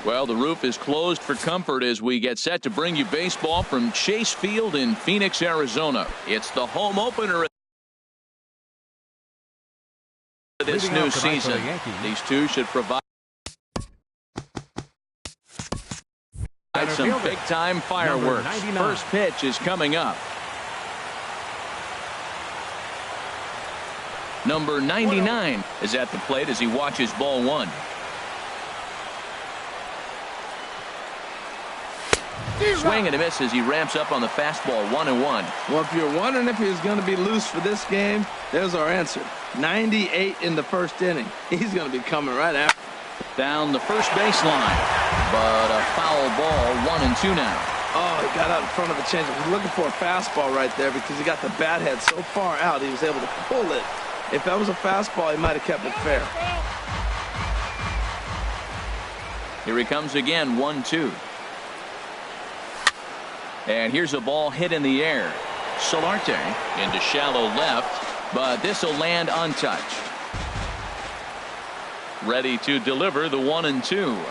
Well, the roof is closed for comfort as we get set to bring you baseball from Chase Field in Phoenix, Arizona. It's the home opener of this new season. These two should provide some big-time fireworks. First pitch is coming up. Number 99 is at the plate as he watches ball one. Swing and a miss as he ramps up on the fastball. 1-1. Well, if you're wondering if he was going to be loose for this game, there's our answer. 98 in the first inning. He's going to be coming right after. Down the first baseline, but a foul ball. 1-2 now. Oh, he got out in front of the changeup. He's looking for a fastball right there because he got the bat head so far out he was able to pull it. If that was a fastball, he might have kept it fair. Here he comes again. 1-2. And here's a ball hit in the air. Solarte into shallow left, but this will land untouched. Ready to deliver the 1-2.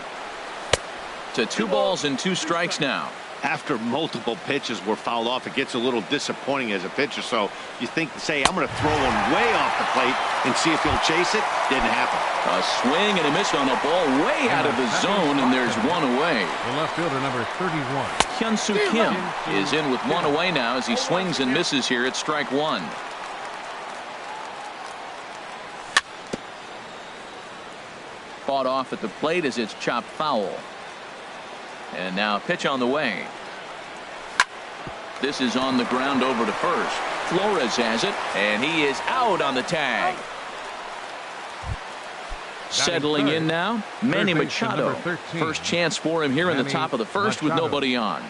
To 2 balls and 2 strikes now. After multiple pitches were fouled off, it gets a little disappointing as a pitcher. So you think, say, I'm going to throw one way off the plate and see if he'll chase it. Didn't happen. A swing and a miss on a ball way out of the zone, and there's 1 away. The left fielder, number 31. Hyun-Soo Kim is in with 1 away now as he swings and misses here at strike 1. Fought off at the plate as it's chopped foul. And now pitch on the way. This is on the ground over to first. Flores has it, and he is out on the tag. Settling in now, Manny Machado. First chance for him here in the top of the first with nobody on.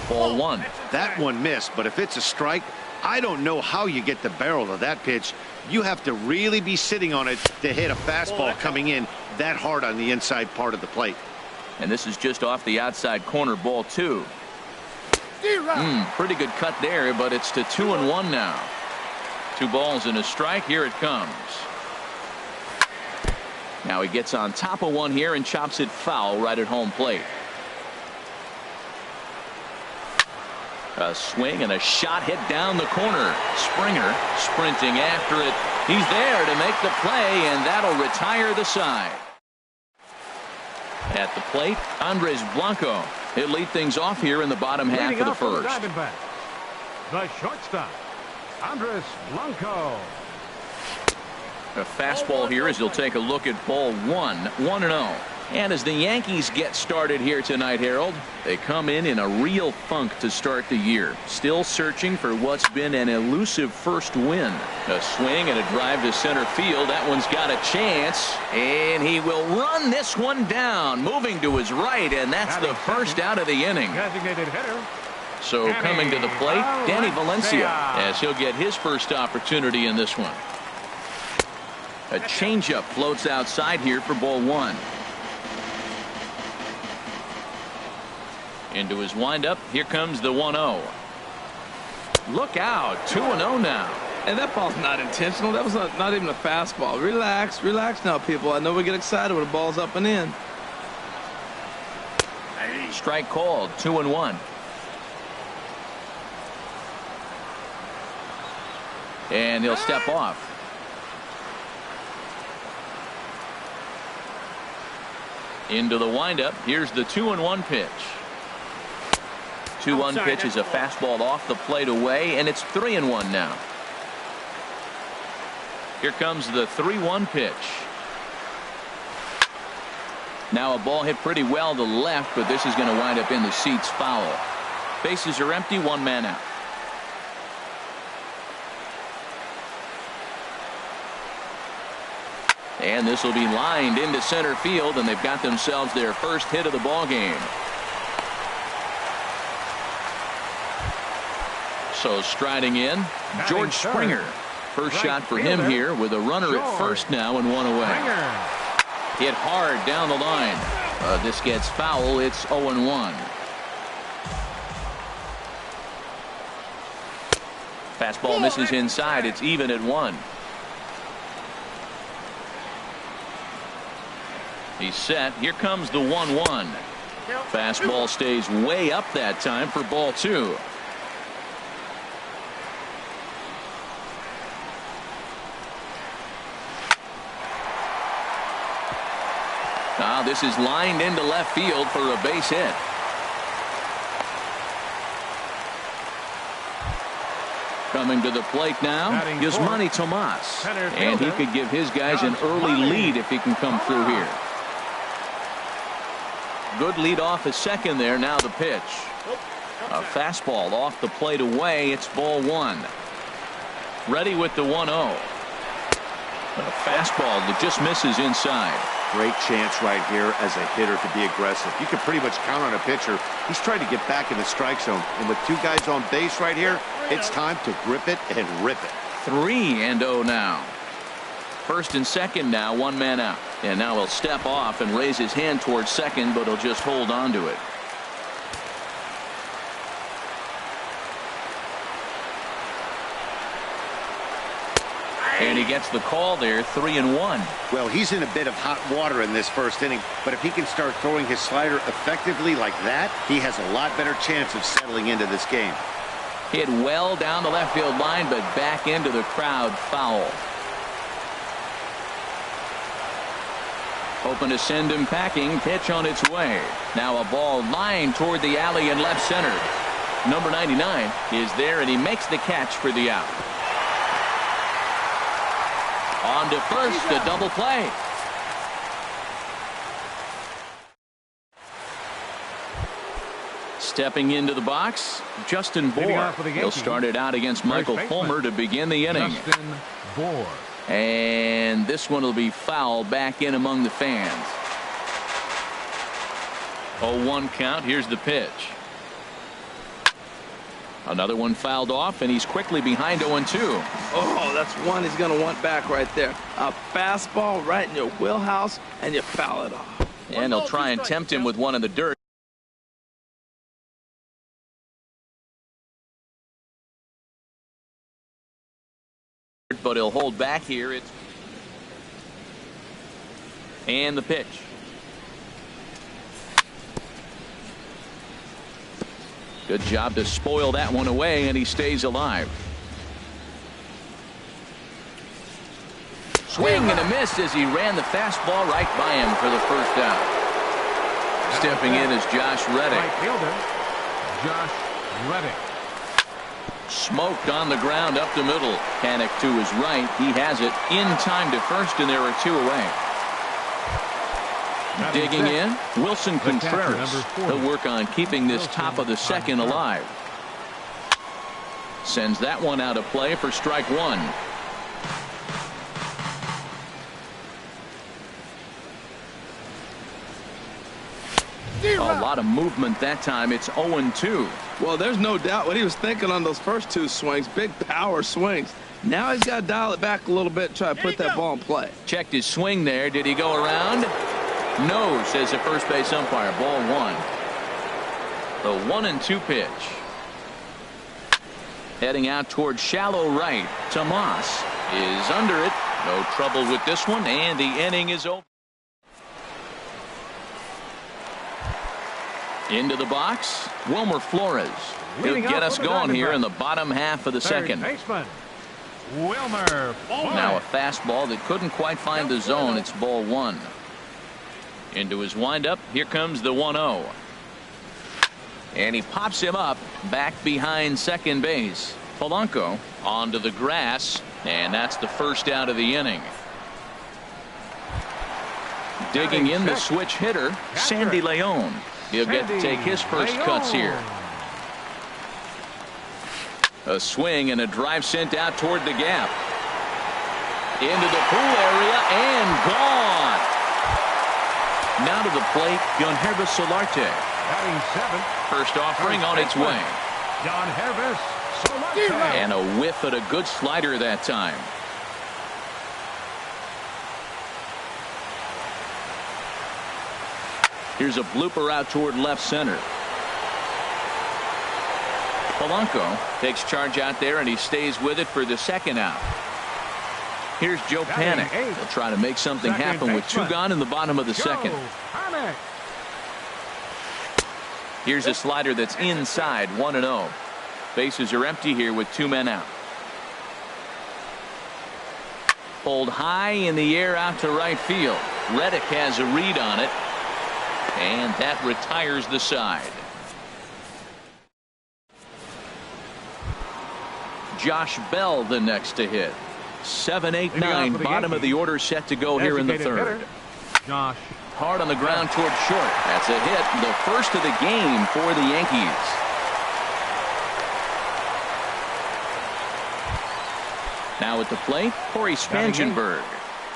Ball 1. That one missed, but if it's a strike, I don't know how you get the barrel of that pitch. You have to really be sitting on it to hit a fastball coming in that hard on the inside part of the plate. And this is just off the outside corner. Ball 2. Pretty good cut there, but it's to 2-1 now. 2 balls and a strike. Here it comes. Now he gets on top of one here and chops it foul right at home plate. A swing and a shot hit down the corner. Springer sprinting after it. He's there to make the play, and that'll retire the side. At the plate, Andres Blanco. He'll lead things off here in the bottom half of the first. The shortstop, Andres Blanco. A fastball here as he'll take a look at ball 1. 1-0. And as the Yankees get started here tonight, Harold, they come in a real funk to start the year. Still searching for what's been an elusive first win. A swing and a drive to center field. That one's got a chance, and he will run this one down, moving to his right, and that's the first out of the inning. Designated hitter. So coming to the plate, Danny Valencia, as he'll get his first opportunity in this one. A changeup floats outside here for ball 1. Into his windup. Here comes the 1-0. Look out. 2-0 now. And that ball's not intentional. That was not even a fastball. Relax. Relax now, people. I know we get excited when the ball's up and in. Strike called. 2-1. And he'll step off. Into the windup. Here's the 2-1 pitch. 2-1 pitch is a fastball off the plate away, and it's 3-1 now. Here comes the 3-1 pitch. Now a ball hit pretty well to left, but this is going to wind up in the seats foul. Bases are empty, 1 man out. And this will be lined into center field, and they've got themselves their first hit of the ball game. So striding in, George Springer. First shot for him here with a runner at first now and 1 away. Hit hard down the line. This gets foul. It's 0-1. Fastball misses inside. It's even at 1. He's set. Here comes the 1-1. Fastball stays way up that time for ball 2. Now this is lined into left field for a base hit. Coming to the plate now, Yasmani Tomas. And he could give his guys an early lead if he can come through here. Good lead off at second there. Now the pitch. A fastball off the plate away. It's ball 1. Ready with the 1-0. A fastball that just misses inside. Great chance right here as a hitter to be aggressive. You can pretty much count on a pitcher. He's trying to get back in the strike zone. And with 2 guys on base right here, it's time to grip it and rip it. 3-0 now. First and second now, 1 man out. And now he'll step off and raise his hand towards second, but he'll just hold on to it. And he gets the call there, 3-1. Well, he's in a bit of hot water in this first inning, but if he can start throwing his slider effectively like that, he has a lot better chance of settling into this game. Hit well down the left field line, but back into the crowd, foul. Hoping to send him packing. Pitch on its way. Now a ball lined toward the alley in left center. Number 99 is there, and he makes the catch for the out. On to first, a double play. Stepping into the box, Justin Bour. He'll start it out against Michael Fulmer to begin the inning. Justin Bour. And this one will be foul back in among the fans. 0-1 count. Here's the pitch. Another one fouled off, and he's quickly behind 0-2. Oh, that's one he's going to want back right there. A fastball right in your wheelhouse, and you foul it off. And he'll try and tempt him with one in the dirt. But he'll hold back here. And the pitch. Good job to spoil that one away, and he stays alive. Swing and a miss as he ran the fastball right by him for the first out. Stepping in is Josh Reddick. Right fielder, Josh Reddick. Smoked on the ground up the middle. Panik to his right. He has it in time to first, and there are 2 away. Digging in, Wilson Contreras. He'll work on keeping this top of the second alive. Sends that one out of play for strike 1. A lot of movement that time. It's 0-2. Well, there's no doubt what he was thinking on those first 2 swings. Big power swings. Now he's got to dial it back a little bit and try to put that ball in play. Checked his swing there. Did he go around? No, says the first base umpire. Ball 1. The 1-2 pitch. Heading out towards shallow right. Tomas is under it. No trouble with this one, and the inning is over. Into the box, Wilmer Flores. He'll get us going here in the bottom half of the second. Baseman, Wilmer Flores. Now a fastball that couldn't quite find the zone. It's ball 1. Into his windup. Here comes the 1-0. And he pops him up back behind second base. Polanco onto the grass, and that's the first out of the inning. Digging in the switch hitter, Sandy Leon. He'll get to take his first cuts here. A swing and a drive sent out toward the gap. Into the pool area and gone. Now to the plate, Yangervis Solarte. Batting 7th. First offering on its way. Yangervis Solarte. And a whiff at a good slider that time. Here's a blooper out toward left center. Polanco takes charge out there, and he stays with it for the second out. Here's Joe Panik. He'll try to make something happen with 2 gone in the bottom of the second. Here's a slider that's inside, 1-0. Bases are empty here with 2 men out. Pulled high in the air out to right field. Reddick has a read on it, and that retires the side. Josh Bell the next to hit. 7, 8, 9, bottom of the order set to go here in the third. Josh. Hard on the ground toward short. That's a hit, the first of the game for the Yankees. Now at the plate, Corey Spangenberg.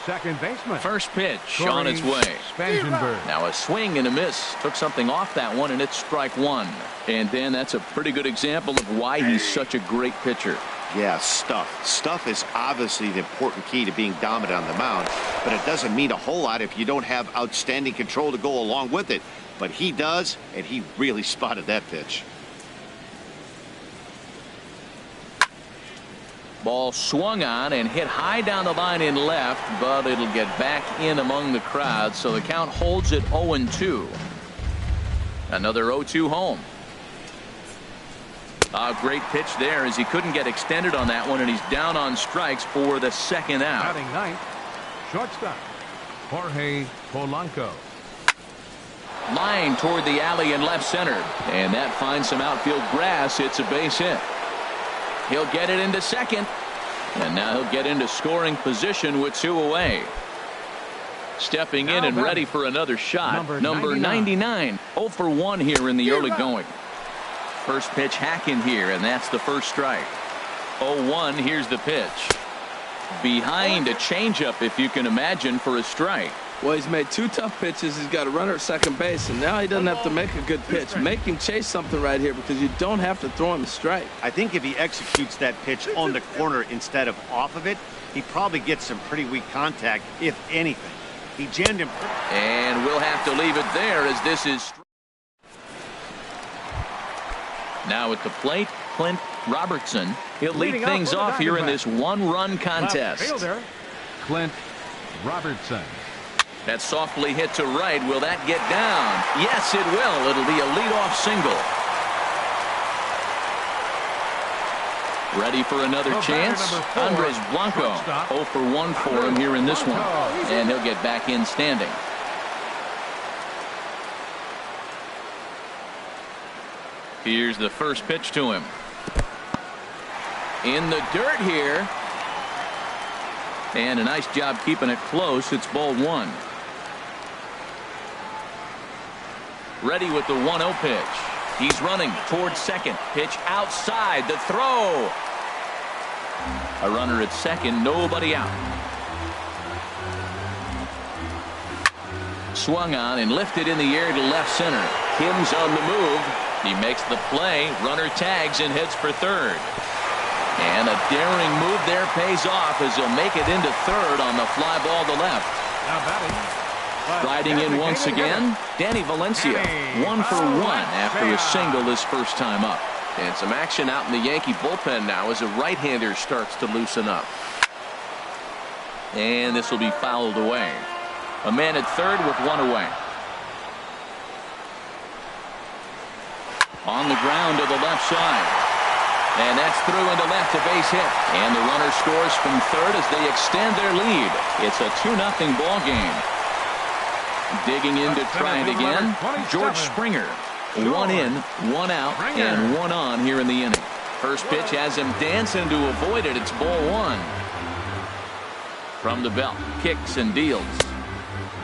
Second baseman. First pitch Corey on its way. Spangenberg. Now a swing and a miss. Took something off that one, and it's strike 1. And Dan, that's a pretty good example of why he's such a great pitcher. Yeah, stuff. Stuff is obviously the important key to being dominant on the mound, but it doesn't mean a whole lot if you don't have outstanding control to go along with it. But he does, and he really spotted that pitch. Ball swung on and hit high down the line in left, but it'll get back in among the crowd, so the count holds at 0-2. Another 0-2 home. A great pitch there as he couldn't get extended on that one, and he's down on strikes for the second out. Batting ninth, shortstop, Jorge Polanco. Line toward the alley in left center, and that finds some outfield grass. It's a base hit. He'll get it into second, and now he'll get into scoring position with 2 away. Stepping in and ready for another shot, number 99. 0 for 1 here in the early going. First pitch hacking here, and that's the first strike. 0-1. Here's the pitch. Behind a changeup, if you can imagine, for a strike. Well, he's made 2 tough pitches. He's got a runner at second base, and now he doesn't have to make a good pitch. Make him chase something right here because you don't have to throw him a strike. I think if he executes that pitch on the corner instead of off of it, he probably gets some pretty weak contact, if anything. He jammed him. And we'll have to leave it there as this is. Now at the plate, Clint Robertson. He'll lead things off here in this 1-run contest. Fielder, Clint Robertson. That softly hit to right. Will that get down? Yes, it will. It'll be a leadoff single. Ready for another chance? Andres Blanco. 0 for 1 for him here in this one. And he'll get back in standing. Here's the first pitch to him. In the dirt here. And a nice job keeping it close. It's ball 1. Ready with the 1-0 pitch. He's running towards second. Pitch outside. The throw. A runner at second. Nobody out. Swung on and lifted in the air to left center. Kim's on the move. He makes the play. Runner tags and heads for third. And a daring move there pays off as he'll make it into third on the fly ball to left. Now batting. Riding in once again, Danny Valencia. 1 for 1 after a single his first time up. And some action out in the Yankee bullpen now as a right-hander starts to loosen up. And this will be fouled away. A man at third with 1 away. On the ground to the left side. And that's through into left, a base hit. And the runner scores from third as they extend their lead. It's a 2-0 ball game. Digging in to try it again, George Springer. 1 in, 1 out, and 1 on here in the inning. First pitch has him dancing to avoid it. It's ball 1. From the belt, kicks and deals.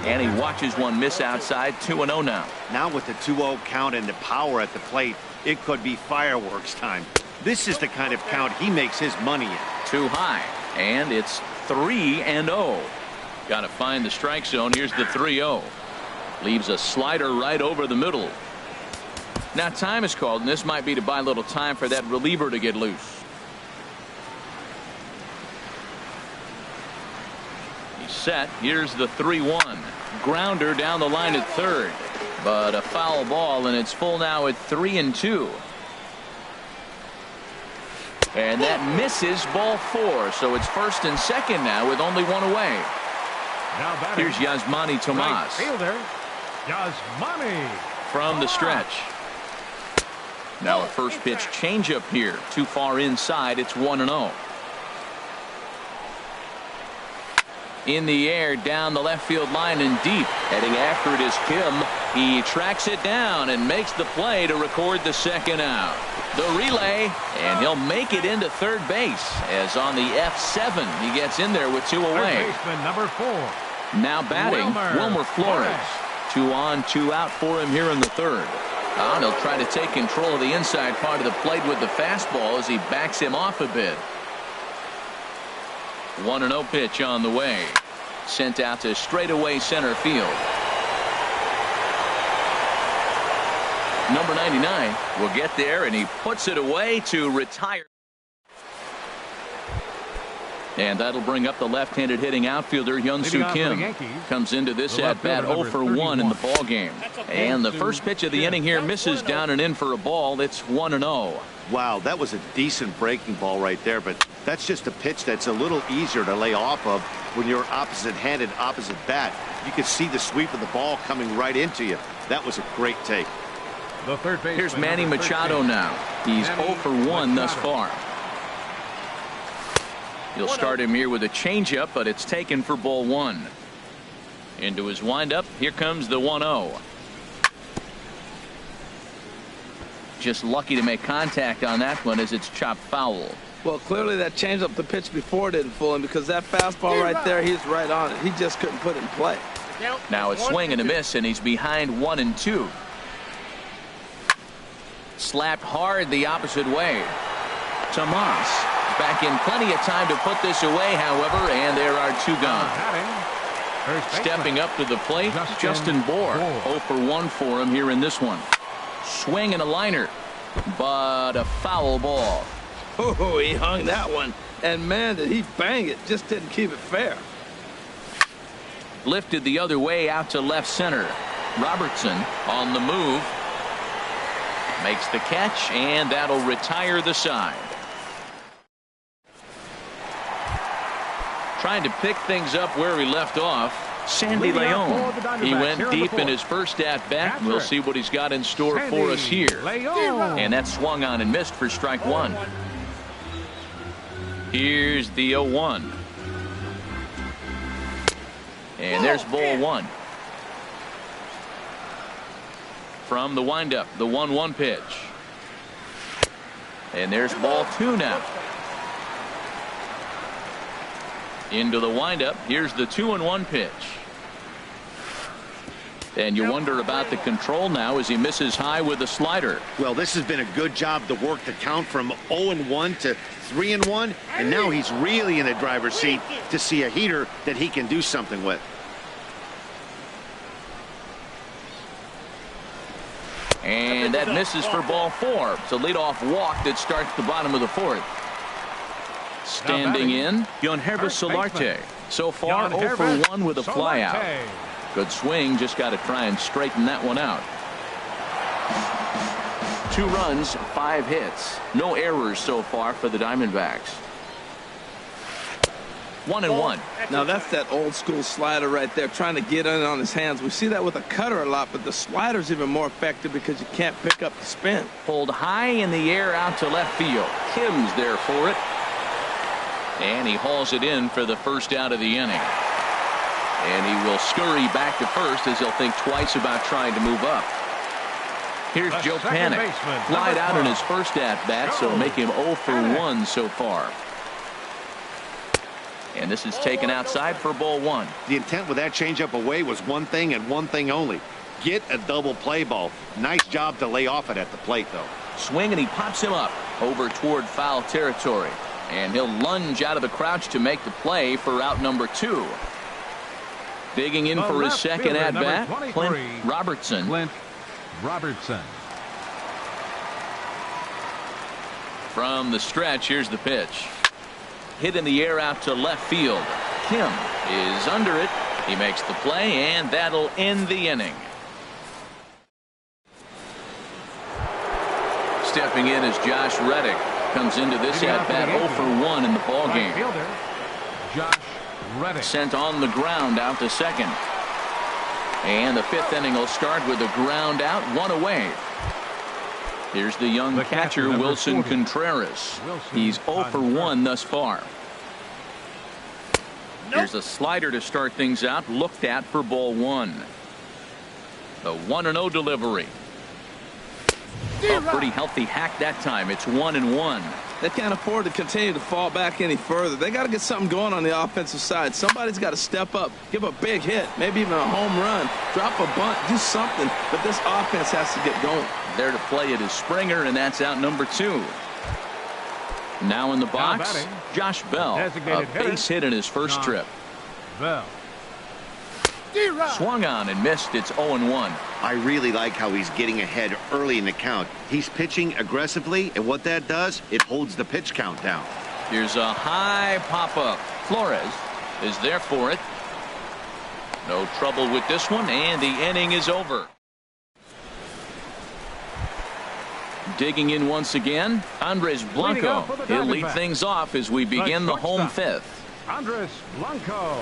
And he watches one miss outside. 2-0 now. Now with the 2-0 count and the power at the plate, it could be fireworks time. This is the kind of count he makes his money in. Too high, and it's 3-0. Got to find the strike zone. Here's the 3-0. Leaves a slider right over the middle. Now time is called, and this might be to buy a little time for that reliever to get loose. He's set. Here's the 3-1. Grounder down the line at third. But a foul ball, and it's full now at 3-2. And that misses, ball 4. So it's first and second now with only one away. Now batting. Here's Yasmani Tomas. Right fielder, Yasmani. From the stretch. Now a first pitch changeup here. Too far inside. It's 1-0. In the air, down the left field line and deep. Heading after it is Kim. He tracks it down and makes the play to record the second out. The relay, and he'll make it into third base as on the F7 he gets in there with 2 away. Third baseman number 4. Now batting, Wilmer Flores. 2 on, 2 out for him here in the third. And he'll try to take control of the inside part of the plate with the fastball as he backs him off a bit. 1-0 pitch on the way. Sent out to straightaway center field. Number 99 will get there, and he puts it away to retire. And that'll bring up the left-handed hitting outfielder Hyun-Soo Kim. Comes into this at-bat 0 for 1 in the ball game. And the first pitch of the inning here misses down and in for a ball. It's 1-0. Wow, that was a decent breaking ball right there, but that's just a pitch that's a little easier to lay off of when you're opposite-handed, opposite bat. You can see the sweep of the ball coming right into you. That was a great take. The third baseman, here's Manny Machado now. He's 0 for 1 thus far. He'll start him here with a changeup, but it's taken for ball 1. Into his windup. Here comes the 1-0. Just lucky to make contact on that one as it's chopped foul. Well, clearly that changeup the pitch before didn't fool him, because that fastball right there, he's right on it. He just couldn't put it in play. Now a swing and a miss, and he's behind 1-2. Slapped hard the opposite way. Tomas back in plenty of time to put this away, however, and there are 2 gone. Stepping up to the plate, Justin Bour. 0 for 1 for him here in this one. Swing and a liner, but a foul ball. Oh, he hung that one, and man, did he bang it. Just didn't keep it fair. Lifted the other way out to left center. Robertson on the move. Makes the catch, and that'll retire the side. Trying to pick things up where he left off. Sandy Leon. He went deep in his first at-bat. We'll see what he's got in store for us here. And that swung on and missed for strike 1. Here's the 0-1. And there's ball 1. From the windup, the 1-1 pitch. And there's ball 2 now. Into the windup. Here's the 2-1 pitch. And you wonder about the control now as he misses high with the slider. Well, this has been a good job to work the count from 0-1 to 3-1, and now he's really in the driver's seat to see a heater that he can do something with. And that misses for ball 4. It's a leadoff walk that starts the bottom of the 4th. Standing in, Yangervis Solarte. So far 0 for 1 with a flyout. Good swing, just got to try and straighten that one out. 2 runs, 5 hits. No errors so far for the Diamondbacks. 1-1. Now that's that old school slider right there, trying to get in on his hands. We see that with a cutter a lot, but the slider's even more effective because you can't pick up the spin. Pulled high in the air out to left field. Kim's there for it. And he hauls it in for the first out of the inning. And he will scurry back to first as he'll think twice about trying to move up. Here's Joe Panik. Flied out in his first at-bat, so it'll make him 0 for 1 so far. And this is taken outside for ball 1. The intent with that changeup away was one thing and one thing only. Get a double play ball. Nice job to lay off it at the plate, though. Swing, and he pops him up over toward foul territory. And he'll lunge out of the crouch to make the play for out number 2. Digging in for his second at-bat, Clint Robertson. Clint Robertson. From the stretch, here's the pitch. Hit in the air out to left field. Kim is under it. He makes the play, and that'll end the inning. Stepping in is Josh Reddick. comes into this at-bat 0 for 1 in the ball game. Fielder, Josh Reddick. Sent on the ground out to second. And the 5th inning will start with a ground out, 1 away. Here's the young catcher, Wilson Contreras. He's 0 for 1 thus far. Here's a slider to start things out, looked at for ball 1. The 1-0 delivery. A pretty healthy hack that time. It's 1-1. They can't afford to continue to fall back any further. They got to get something going on the offensive side. Somebody's got to step up, give a big hit, maybe even a home run, drop a bunt, do something. But this offense has to get going. There to play it is Springer, and that's out number 2. Now in the box, Josh Bell, a base hit in his first trip. Bell. Swung on and missed. It's 0-1. I really like how he's getting ahead early in the count. He's pitching aggressively, and what that does, it holds the pitch count down. Here's a high pop-up. Flores is there for it. No trouble with this one, and the inning is over. Digging in once again, Andres Blanco. He'll lead things off as we begin the home 5th. Andres Blanco.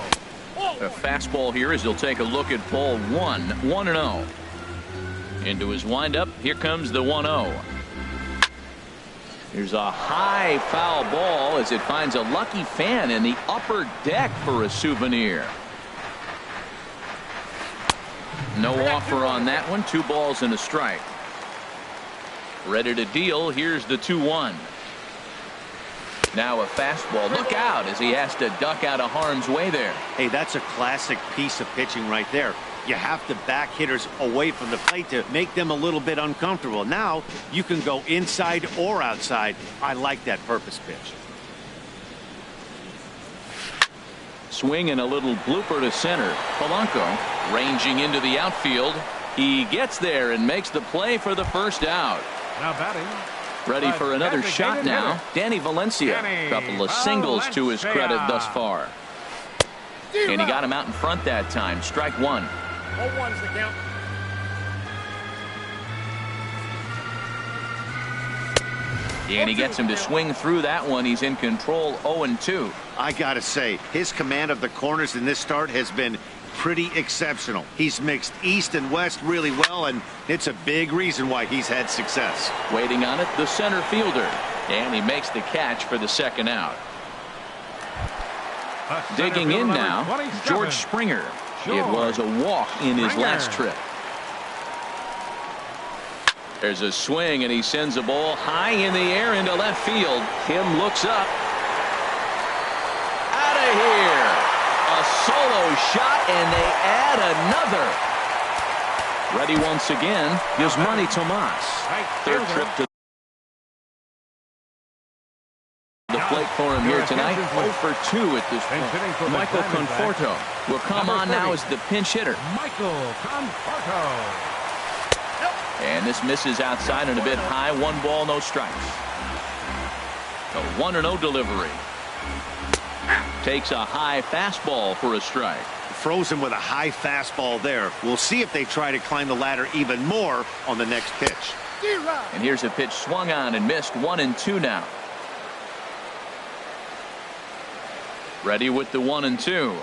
A fastball here as he'll take a look at ball 1, 1-0. Into his windup, here comes the 1-0. Here's a high foul ball as it finds a lucky fan in the upper deck for a souvenir. No offer on that one. 2 balls and a strike. Ready to deal. Here's the 2-1. Now a fastball. Look out as he has to duck out of harm's way there. Hey, that's a classic piece of pitching right there. You have to back hitters away from the plate to make them a little bit uncomfortable. Now you can go inside or outside. I like that purpose pitch. Swing and a little blooper to center. Polanco ranging into the outfield. He gets there and makes the play for the first out. Now batting. Ready for another shot now. Danny Valencia. Couple of singles to his credit thus far. And he got him out in front that time. Strike 1. 0-1's the count. And he gets him to swing through that one. He's in control. 0-2. I gotta say, his command of the corners in this start has been pretty exceptional. He's mixed east and west really well, and it's a big reason why he's had success. Waiting on it, the center fielder. And he makes the catch for the second out. Digging in now, George Springer. It was a walk in his last trip. There's a swing, and he sends a ball high in the air into left field. Kim looks up. Out of here. A solo shot, and they add another. Ready once again, Yasmani Tomas. Third trip to the plate for him here tonight. 0 for 2 at this point. Michael Conforto will come on now as the pinch hitter. Michael Conforto. And this misses outside and a bit high. 1 ball, no strikes. The 1-0 delivery. Takes a high fastball for a strike. Frozen with a high fastball there. We'll see if they try to climb the ladder even more on the next pitch. And here's a pitch swung on and missed. 1-2 now. Ready with the 1-2.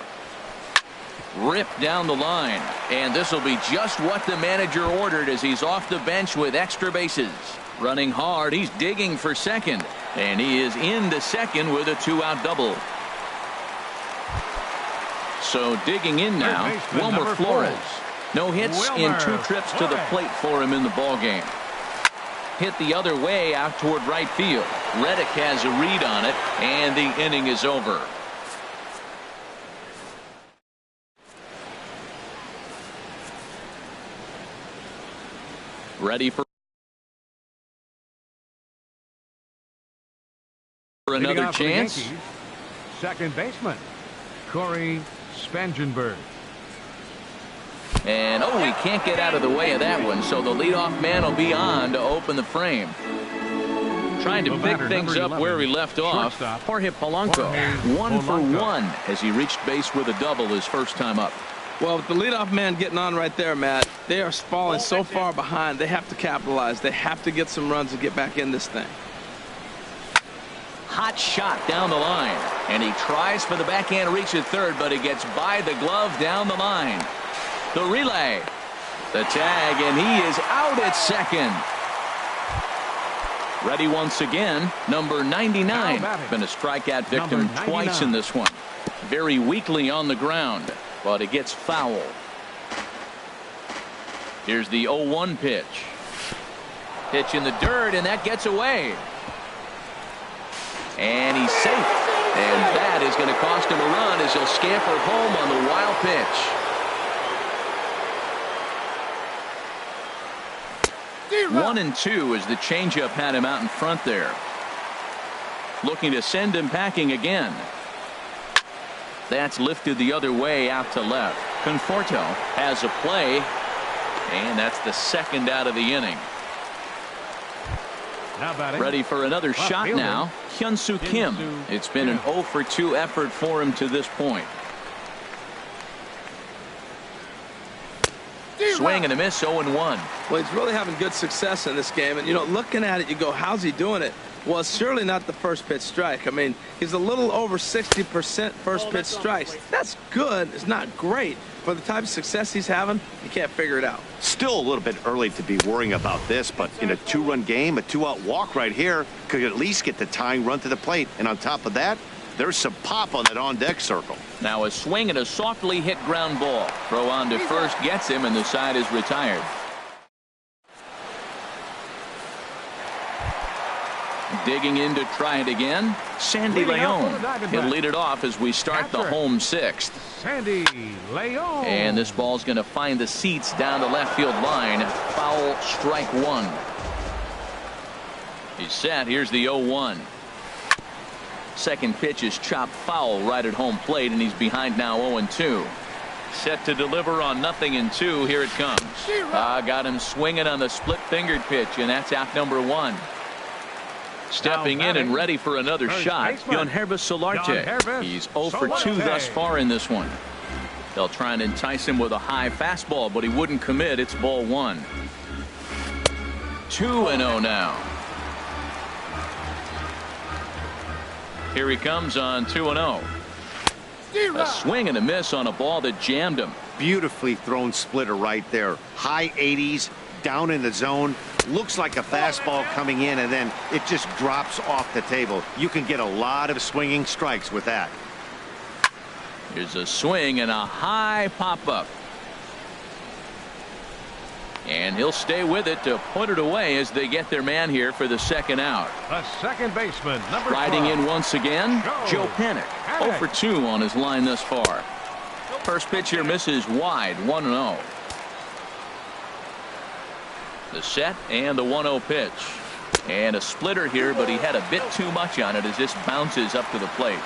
Ripped down the line, and this will be just what the manager ordered as he's off the bench with extra bases. Running hard, he's digging for second, and he is into second with a 2-out double. So digging in now, Wilmer Flores. No hits in 2 trips to the plate for him in the ballgame. Hit the other way out toward right field. Reddick has a read on it, and the inning is over. Ready for another chance. Second baseman, Corey Spangenberg. And oh, he can't get out of the way of that one, so the leadoff man will be on to open the frame. Trying to pick things up where he left off. Jorge Polanco, 1 for 1 as he reached base with a double his first time up. Well, with the leadoff man getting on right there, Matt, they are falling so far behind. They have to capitalize. They have to get some runs to get back in this thing. hot shot down the line. And he tries for the backhand reach at third, but it gets by the glove down the line. The relay. The tag, and he is out at second. Ready once again, number 99. Been a strikeout victim twice in this one. Very weakly on the ground, but it gets foul. Here's the 0-1 pitch. Pitch in the dirt, and that gets away. And he's safe. And that is going to cost him a run as he'll scamper home on the wild pitch. 1-2 as the changeup had him out in front there. Looking to send him packing again. That's lifted the other way out to left. Conforto has a play, and that's the second out of the inning. Ready for another shot now. Hyun-Soo Kim. It's been an 0-for-2 effort for him to this point. Swing and a miss, 0-1. Well, he's really having good success in this game. And, you know, looking at it, you go, how's he doing it? Well, it's surely not the first pitch strike. I mean, he's a little over 60% first pitch strikes. That's good. It's not great. For the type of success he's having, you can't figure it out. Still a little bit early to be worrying about this, but in a 2-run game, a 2-out walk right here could at least get the tying run to the plate. And on top of that, there's some pop on that on-deck circle. Now a swing and a softly hit ground ball. Throw on to first gets him, and the side is retired. Digging in to try it again, Sandy Leon. He'll lead it off as we start the home sixth. Sandy Leon. And this ball's going to find the seats down the left field line. Foul, strike one. He's set. Here's the 0-1. Second pitch is chopped foul right at home plate, and he's behind now 0-2. Set to deliver on 0-2. Here it comes. Got him swinging on the split-fingered pitch, and that's out number 1. Stepping in and ready for another shot, Yangervis Solarte. He's 0-for-2 thus far in this one. They'll try and entice him with a high fastball, but he wouldn't commit. It's ball 1. 2-0 now. Here he comes on 2-0. A swing and a miss on a ball that jammed him. Beautifully thrown splitter right there. High 80s, down in the zone. Looks like a fastball coming in, and then it just drops off the table. You can get a lot of swinging strikes with that. Here's a swing and a high pop-up. And he'll stay with it to put it away as they get their man here for the second out. The second baseman, number 12. Riding in once again, Joe Panik. 0-for-2 on his line thus far. First pitch here misses wide, 1-0. The set and the 1-0 pitch. And a splitter here, but he had a bit too much on it as this bounces up to the plate.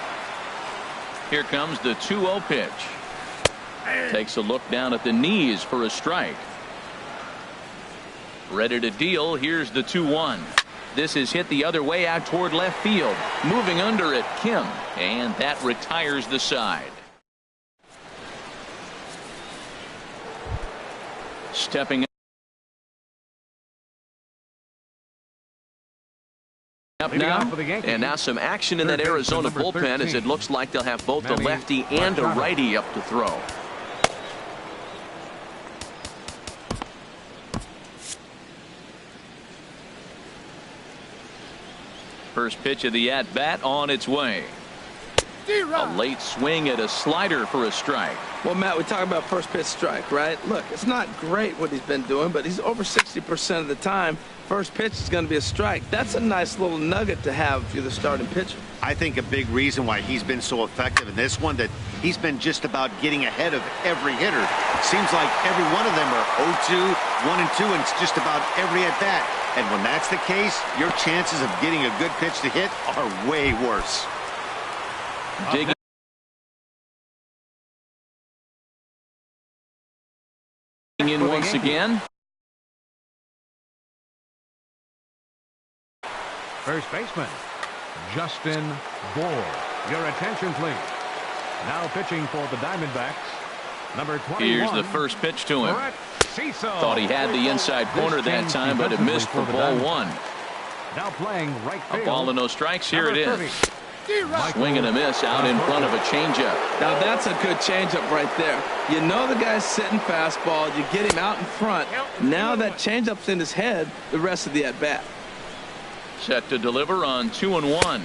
Here comes the 2-0 pitch. Takes a look down at the knees for a strike. Ready to deal. Here's the 2-1. This is hit the other way out toward left field. Moving under it, Kim. And that retires the side. Stepping up now, and now some action in that Arizona bullpen as it looks like they'll have both a lefty and a righty up to throw. First pitch of the at-bat on its way. A late swing at a slider for a strike. Well, Matt, we talk about first pitch strike, right? Look, it's not great what he's been doing, but he's over 60% of the time. First pitch is going to be a strike. That's a nice little nugget to have if you're the starting pitcher. I think a big reason why he's been so effective in this one, that he's been just about getting ahead of every hitter. Seems like every one of them are 0-2, 1-2, and it's just about every at-bat. And when that's the case, your chances of getting a good pitch to hit are way worse. Digging in once again. First baseman, Justin Bour. Your attention, please. Now pitching for the Diamondbacks, number 21. Here's the first pitch to him. Cecil. Thought he had the inside corner that time, but it missed for ball 1. Now playing right A field. ball and no strikes. Here it Number is. 30. Swing and a miss out in front of a changeup. Now that's a good changeup right there. You know the guy's sitting fastball. You get him out in front. Now that changeup's in his head the rest of the at-bat. Set to deliver on 2-1.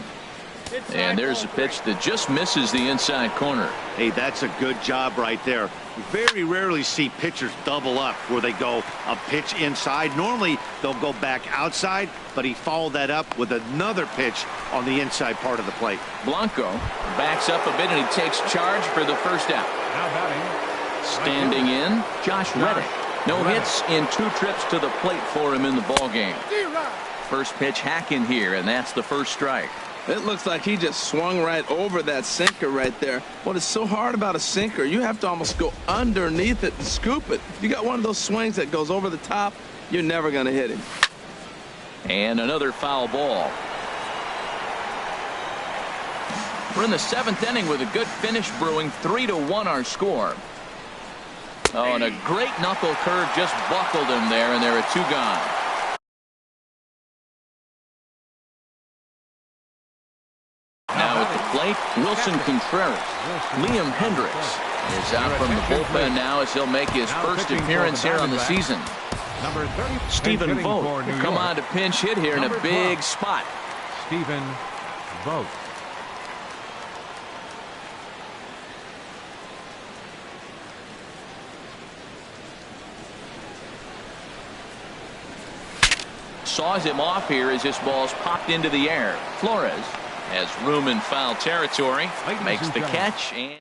And there's a pitch that just misses the inside corner. Hey, that's a good job right there. You very rarely see pitchers double up where they go a pitch inside. Normally they'll go back outside, but he followed that up with another pitch on the inside part of the plate. Blanco backs up a bit and he takes charge for the first out. Now batting. Standing in, Josh Reddick. No hits in 2 trips to the plate for him in the ball game. First pitch hacking here, and that's the first strike. It looks like he just swung right over that sinker right there. What is so hard about a sinker, you have to almost go underneath it and scoop it. If you got one of those swings that goes over the top, you're never going to hit him. And another foul ball. We're in the 7th inning with a good finish brewing. 3-1 our score. Oh, and a great knuckle curve just buckled him there, and there are 2 gone. Now at the plate, Wilson Contreras. Liam Hendricks is out from the bullpen now as he'll make his first appearance here on the season. Number 30. Stephen Vogt will come on to pinch hit here in a big spot. Stephen Vogt. Saws him off here as this ball's popped into the air. Flores has room in foul territory, makes the catch, and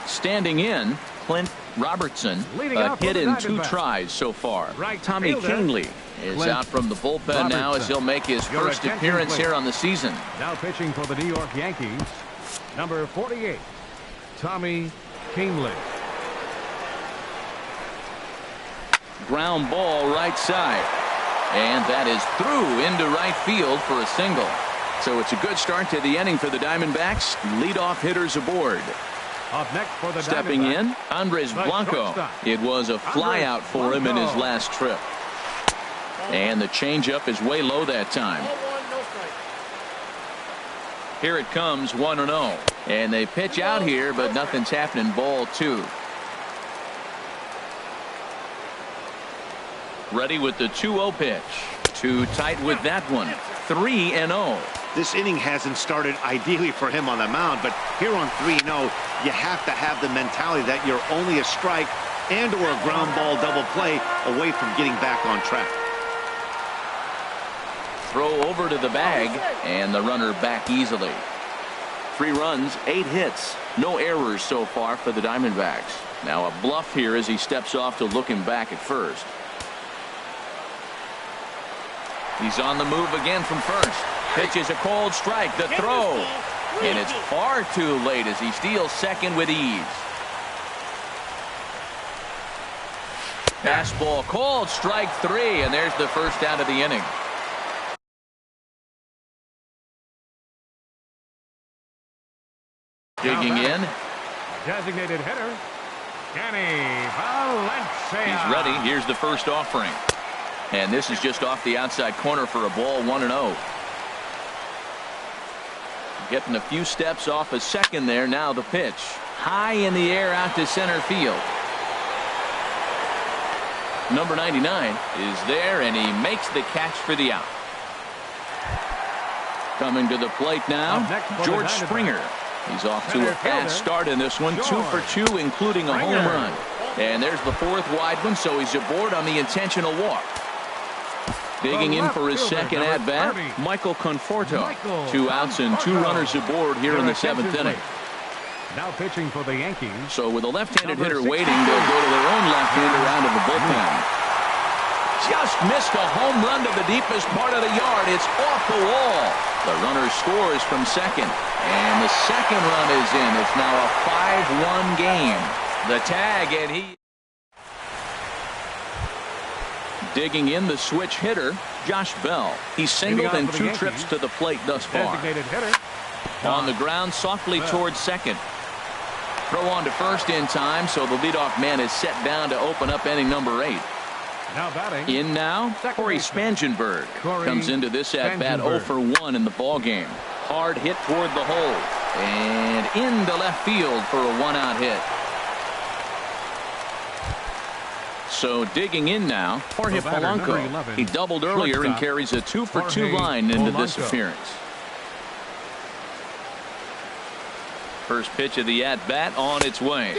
standing in, Clint Robertson, a hit in 2 tries so far. Tommy Kingley is out from the bullpen now as he'll make his first appearance here on the season. Now pitching for the New York Yankees, number 48, Tommy Kingley. Ground ball right side. And that is through into right field for a single. So it's a good start to the inning for the Diamondbacks. Leadoff hitters aboard. Up next for the Stepping in, Diamondbacks, Andres the Blanco. shortstop. It was a flyout for him in his last trip. And the changeup is way low that time. Here it comes, 1-0. And they pitch out here, but nothing's happening. Ball 2. Ready with the 2-0 pitch. Too tight with that one. 3-0. This inning hasn't started ideally for him on the mound, but here on 3-0, you have to have the mentality that you're only a strike and or a ground ball double play away from getting back on track. Throw over to the bag, and the runner back easily. 3 runs, 8 hits. No errors so far for the Diamondbacks. Now a bluff here as he steps off to look him back at first. He's on the move again from first. Pitches a cold strike. The throw. And it's far too late as he steals second with ease. Fastball called, strike 3, and there's the first out of the inning. Digging in. Designated hitter, Danny Valencia. He's ready. Here's the first offering. And this is just off the outside corner for a ball, 1-0. Getting a few steps off a second there. Now the pitch. High in the air out to center field. Number 99 is there, and he makes the catch for the out. Coming to the plate now, George Springer. He's off to a fast start in this one. 2 for 2, including a home run. And there's the 4th wide one, so he's aboard on the intentional walk. Digging in for his second at-bat, Michael Conforto. 2 outs and 2 runners aboard here in the 7th inning. Now pitching for the Yankees. So with a left-handed hitter waiting, they'll go to their own left-hander out of the bullpen. Just missed a home run to the deepest part of the yard. It's off the wall. The runner scores from second. And the second run is in. It's now a 5-1 game. The tag, and he... Digging in, the switch hitter, Josh Bell. He's singled in 2 trips to the plate thus far. Designated hitter. On the ground, softly towards second. Throw on to first in time, so the leadoff man is set down to open up inning number 8. Now batting. In now, Corey Spangenberg comes into this at-bat 0 for 1 in the ballgame. Hard hit toward the hole. And into left field for a one-out hit. So digging in now, Jorge Polanco. He doubled earlier and carries a 2 for 2 line into this appearance. First pitch of the at-bat on its way.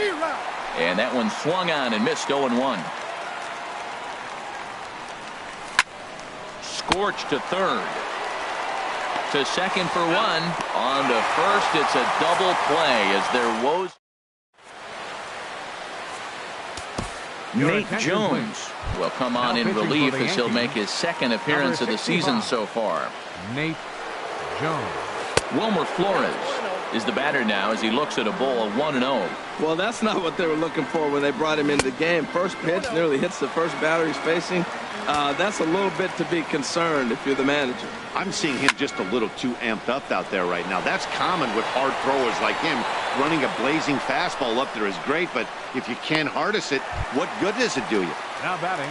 And that one swung on and missed 0-1. Scorched to third. To second for 1. On to first. It's a double play as there woes. Nate Jones will come on in relief as he'll make his second appearance of the season so far. Nate Jones. Wilmer Flores is the batter now as he looks at a ball 1-0. Well, that's not what they were looking for when they brought him into the game. First pitch nearly hits the first batter he's facing. That's a little bit to be concerned if you're the manager. I'm seeing him just a little too amped up out there right now. That's common with hard throwers like him. Running a blazing fastball up there is great, but if you can't harness it, what good does it do you? Now batting.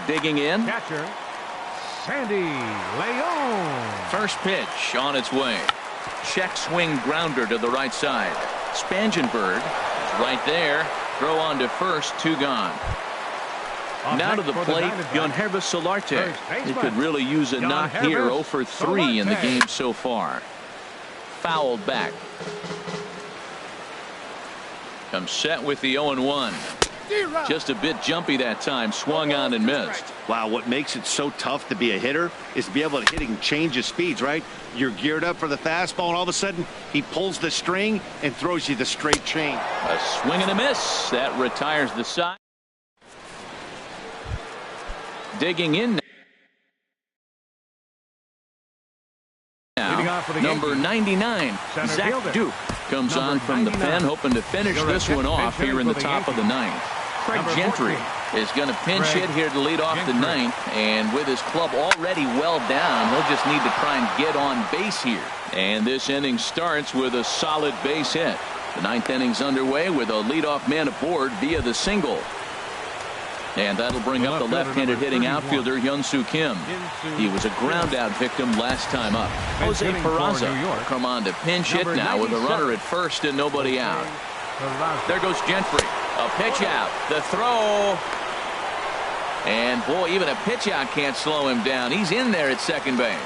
Digging in. Catcher, Sandy Leon. First pitch on its way. Check swing grounder to the right side. Spangenberg is right there. Throw on to first, 2 gone. Now to the plate, Yangervis Solarte. He could really use a knock here. 0 for 3 in the game so far. Fouled back. Comes set with the 0-1. Just a bit jumpy that time. Swung on and missed. Wow, what makes it so tough to be a hitter is to be able to hit and change his speeds, right? You're geared up for the fastball, and all of a sudden, he pulls the string and throws you the straight chain. A swing and a miss. That retires the side. Digging in now. Number 99, Zach Duke, comes on from the pen, hoping to finish this one off here in the top of the 9th. Craig Gentry is going to pinch hit here to lead off the 9th, and with his club already well down, he'll just need to try and get on base here. And this inning starts with a solid base hit. The 9th inning's underway with a leadoff man aboard via the single. And that'll bring up the left-handed hitting outfielder Hyun-Soo Kim. He was a ground-out victim last time up. Jose Peraza will come on to pinch hit now with a runner at first and nobody out. There goes Gentry. A pitch out. The throw. And boy, even a pitch out can't slow him down. He's in there at second base.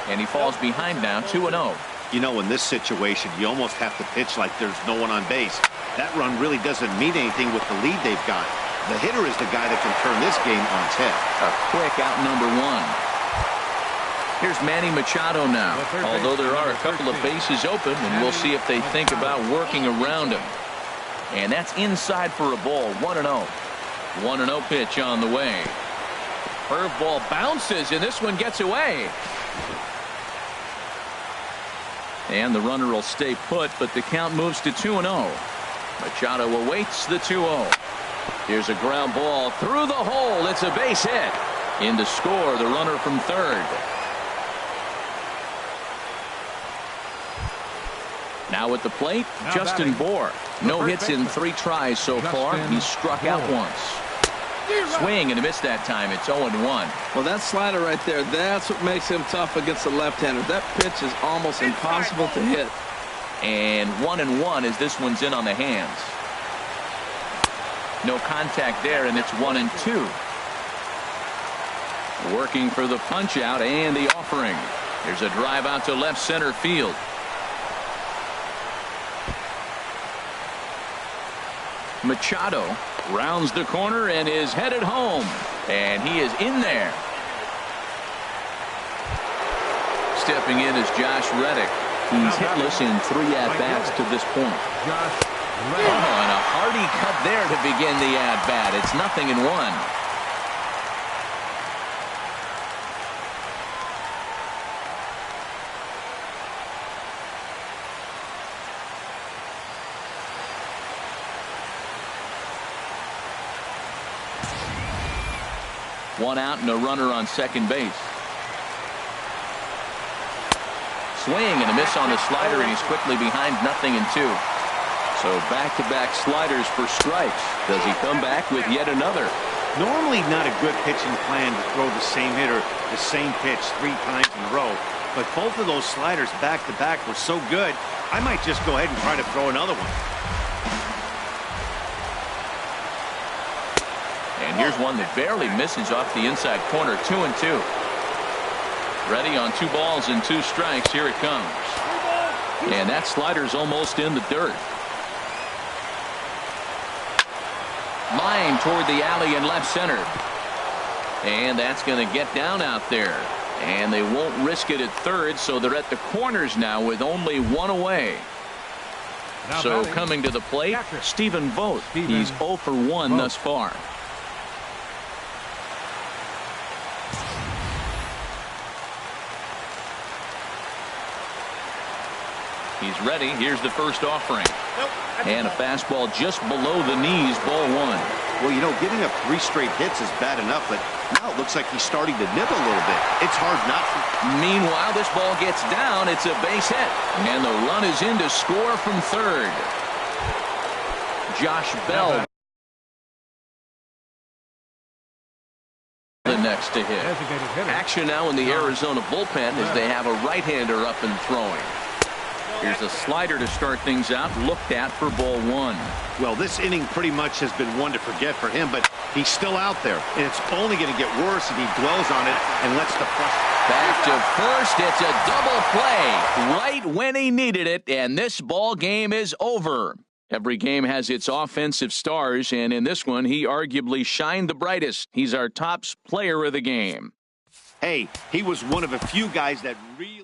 And he falls behind now, 2-0. You know, in this situation, you almost have to pitch like there's no one on base. That run really doesn't mean anything with the lead they've got. The hitter is the guy that can turn this game on its head. A quick out number 1. Here's Manny Machado now, although there are a couple of bases open, and we'll see if they think about working around him. And that's inside for a ball, 1-0. 1-0 pitch on the way. Curveball bounces, and this one gets away. And the runner will stay put, but the count moves to 2-0. Machado awaits the 2-0. Here's a ground ball through the hole. It's a base hit. In to score the runner from third. Now at the plate, Justin Bour. No hits in 3 tries so far. He's struck out once. Swing and a miss that time. It's 0-1. Well, that slider right there, that's what makes him tough against the left-hander. That pitch is almost impossible to hit. And 1-1 as this one's in on the hands. No contact there, and it's 1-2. Working for the punch out and the offering. There's a drive out to left center field. Machado rounds the corner and is headed home. And he is in there. Stepping in is Josh Reddick. He's hitless in 3 at-bats to this point. Oh, and a hearty cut there to begin the at-bat. It's 0-1. One out and a runner on second base. Swing and a miss on the slider, and he's quickly behind 0-2. So back-to-back sliders for strikes. Does he come back with yet another? Normally not a good pitching plan to throw the same hitter the same pitch 3 times in a row. But both of those sliders back-to-back were so good, I might just go ahead and try to throw another one. And here's one that barely misses off the inside corner. 2-2. Ready on 2 balls and 2 strikes. Here it comes. And that slider's almost in the dirt. Line toward the alley in left center. And that's going to get down out there. And they won't risk it at third, so they're at the corners now with only 1 away. So coming to the plate, Stephen Vogt. He's 0 for 1 thus far. He's ready. Here's the first offering. And a fastball just below the knees, ball 1. Well, you know, giving up 3 straight hits is bad enough, but now it looks like he's starting to nib a little bit. It's hard not to. Meanwhile, this ball gets down. It's a base hit. And the run is in to score from third. Josh Bell, the next to hit. Action now in the Arizona bullpen as they have a right-hander up and throwing. Here's a slider to start things out, looked at for ball 1. Well, this inning pretty much has been one to forget for him, but he's still out there, and it's only going to get worse if he dwells on it and lets the frustration. Back to first. It's a double play right when he needed it, and this ball game is over. Every game has its offensive stars, and in this one, he arguably shined the brightest. He's our top player of the game. Hey, he was one of a few guys that really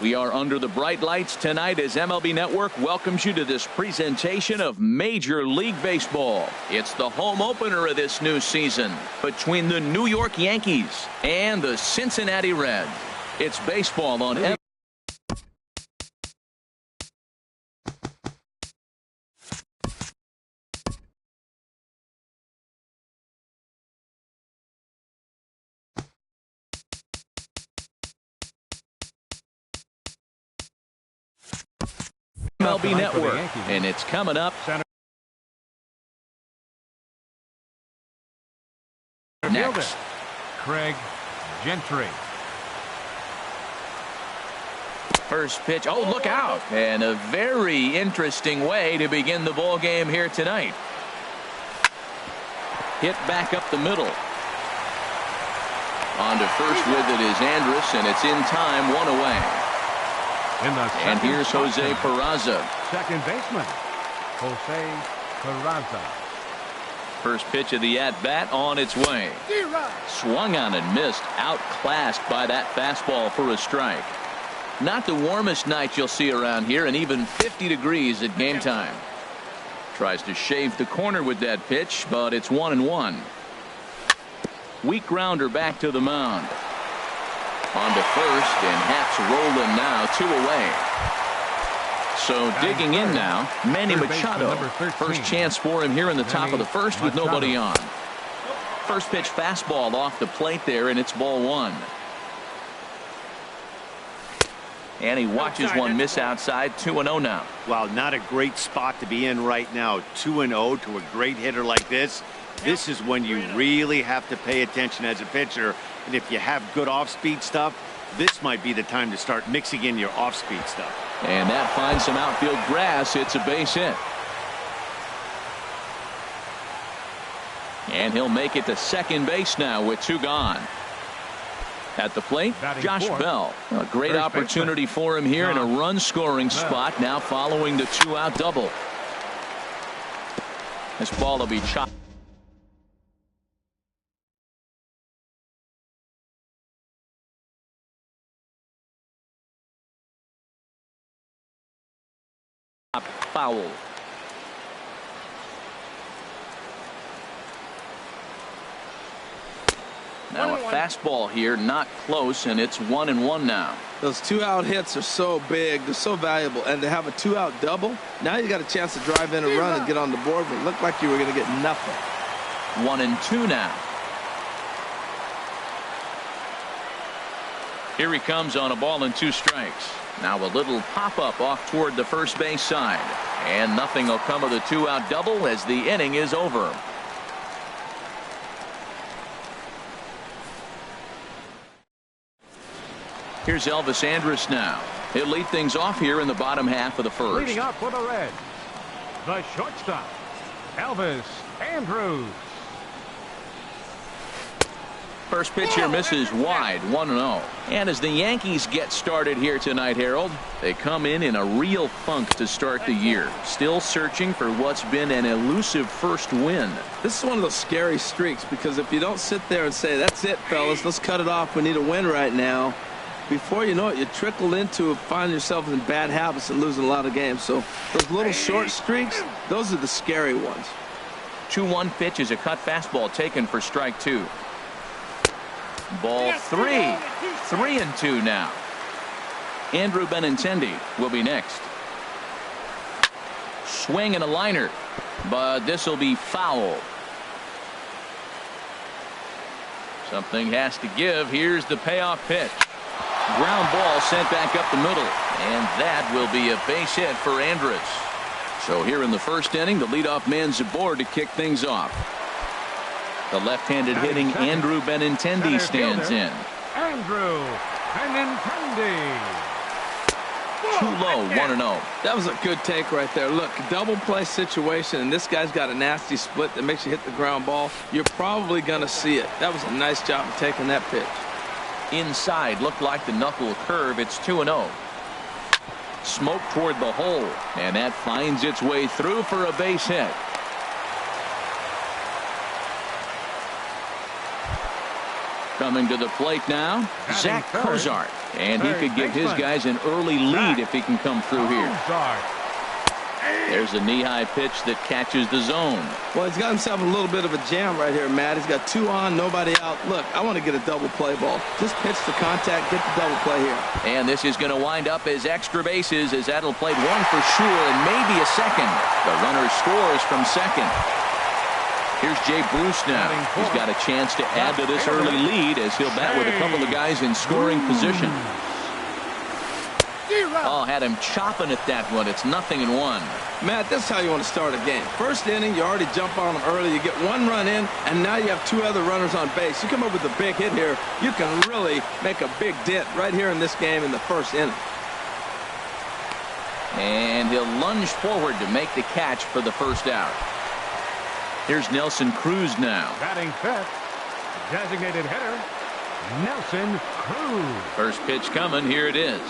We are under the bright lights tonight as MLB Network welcomes you to this presentation of Major League Baseball. It's the home opener of this new season between the New York Yankees and the Cincinnati Reds. It's baseball on MLB Network, and it's coming up next. Craig Gentry. First pitch. Oh, look out. And a very interesting way to begin the ball game here tonight. Hit back up the middle. On to first with it is Andrus, and it's in time, one away. And here's Jose Peraza. Second baseman, Jose Peraza. First pitch of the at-bat on its way. Swung on and missed. Outclassed by that fastball for a strike. Not the warmest night you'll see around here, and even 50 degrees at game time. Tries to shave the corner with that pitch, but it's 1-1. Weak grounder back to the mound. On to first, and Haps rolling now, 2 away. So digging in now, Manny Machado. First chance for him here in the top of the first with nobody on. First pitch fastball off the plate there, and it's ball 1. And he watches one miss outside, 2-0 now. Wow, not a great spot to be in right now. 2-0 to a great hitter like this. This is when you really have to pay attention as a pitcher. And if you have good off-speed stuff, this might be the time to start mixing in your off-speed stuff. And that finds some outfield grass. It's a base hit. And he'll make it to second base now with 2 gone. At the plate, Josh Bell. A great opportunity for him here in a run-scoring spot now following the 2-out double. This ball will be chopped. Foul. Now a fastball here, not close, and it's 1-1 now. Those 2-out hits are so big, they're so valuable, and to have a 2-out double, now you got a chance to drive in a run and get on the board, but it looked like you were going to get nothing. 1-2 now. Here he comes on a ball and 2 strikes. Now a little pop-up off toward the first base side. And nothing will come of the 2-out double as the inning is over. Here's Elvis Andrus now. He'll lead things off here in the bottom half of the first. Leading up for the Reds, the shortstop, Elvis Andrus. First pitch here misses wide, 1-0. And as the Yankees get started here tonight, Harold, they come in a real funk to start the year. Still searching for what's been an elusive first win. This is one of those scary streaks, because if you don't sit there and say, that's it, fellas, let's cut it off, we need a win right now, before you know it, you trickle into find yourself in bad habits and losing a lot of games. So those little short streaks, those are the scary ones. 2-1 pitch is a cut fastball taken for strike 2. Ball 3. 3-2 now. Andrew Benintendi will be next. Swing and a liner, but this will be foul. Something has to give. Here's the payoff pitch. Ground ball sent back up the middle, and that will be a base hit for Andrus. So here in the first inning, the leadoff man's aboard to kick things off. The left-handed hitting Andrew Benintendi stands in. Andrew Benintendi. Too low, 1-0. That was a good take right there. Look, double play situation, and this guy's got a nasty split that makes you hit the ground ball. You're probably going to see it. That was a nice job of taking that pitch. Inside, looked like the knuckle curve. It's 2-0. Smoke toward the hole, and that finds its way through for a base hit. Coming to the plate now, Zach Cozart. And he could give his guys an early lead if he can come through here. There's a knee-high pitch that catches the zone. Well, he's got himself a little bit of a jam right here, Matt. He's got 2 on, nobody out. Look, I want to get a double play ball. Just pitch the contact, get the double play here. And this is going to wind up as extra bases, as that'll play 1 for sure and maybe a second. The runner scores from second. Here's Jay Bruce now. He's got a chance to add to this early lead as he'll bat with a couple of guys in scoring position. Oh, had him chopping at that one. It's 0-1. Matt, this is how you want to start a game. First inning, you already jump on them early. You get 1 run in, and now you have 2 other runners on base. You come up with a big hit here, you can really make a big dent right here in this game in the first inning. And he'll lunge forward to make the catch for the first out. Here's Nelson Cruz now. Batting fifth, designated hitter, Nelson Cruz. First pitch coming. Here it is.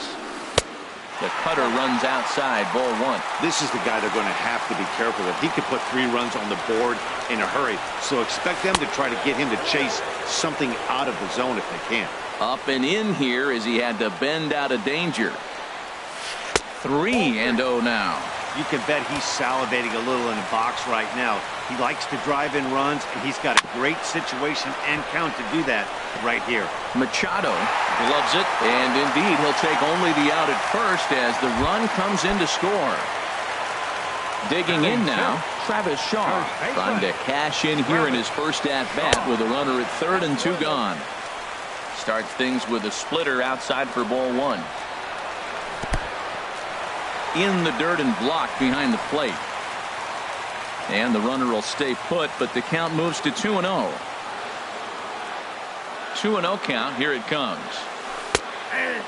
The cutter runs outside, ball 1. This is the guy they're going to have to be careful with. He could put 3 runs on the board in a hurry. So expect them to try to get him to chase something out of the zone if they can. Up and in here as he had to bend out of danger. 3-0 now. You can bet he's salivating a little in the box right now. He likes to drive in runs, and he's got a great situation and count to do that right here. Machado gloves it, and indeed he'll take only the out at first as the run comes in to score. Digging in now, Travis Shaw trying to cash in here in his first at-bat with a runner at third and 2 gone. Starts things with a splitter outside for ball 1. In the dirt and blocked behind the plate. And the runner will stay put, but the count moves to 2-0. 2-0 count. Here it comes.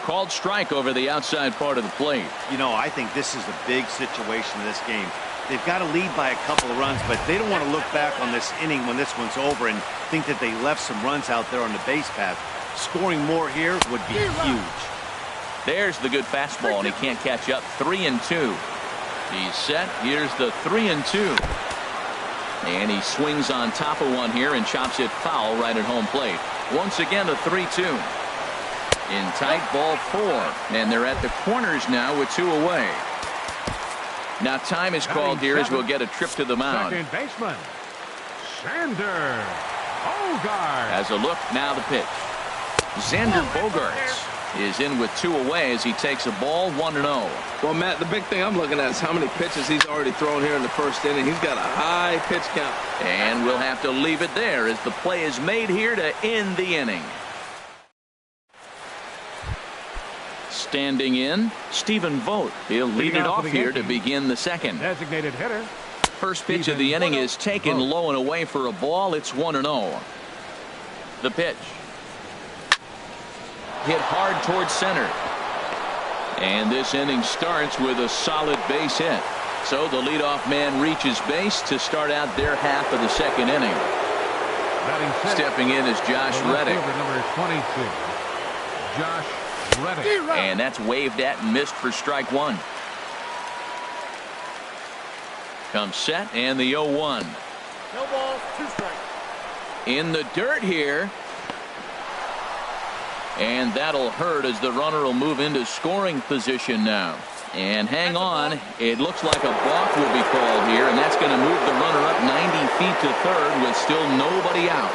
Called strike over the outside part of the plate. You know, I think this is a big situation in this game. They've got to lead by a couple of runs, but they don't want to look back on this inning when this one's over and think that they left some runs out there on the base path. Scoring more here would be huge. There's the good fastball, and he can't catch up. 3-2. He's set. Here's the 3-2. And he swings on top of one here and chops it foul right at home plate. Once again, a 3-2. In tight, ball 4. And they're at the corners now with 2 away. Now time is called here as we'll get a trip to the mound. Second baseman, Xander Bogaerts. As a look, now the pitch. Xander Bogaerts is in with 2 away as he takes a ball 1-0. Well, Matt, the big thing I'm looking at is how many pitches he's already thrown here in the first inning. He's got a high pitch count. And we'll have to leave it there as the play is made here to end the inning. Standing in, Stephen Vogt. He'll lead it off here to begin the second. Designated hitter. First pitch of the inning is taken low and away for a ball. It's 1-0. The pitch. Hit hard towards center. And this inning starts with a solid base hit. So the leadoff man reaches base to start out their half of the second inning. Stepping in is Josh Reddick. Number 22, Josh Reddick. And that's waved at and missed for strike 1. Comes set and the 0-1. No balls, 2 strikes. In the dirt here. And that'll hurt as the runner will move into scoring position now. And hang on, it looks like a balk will be called here, and that's going to move the runner up 90 feet to third with still nobody out.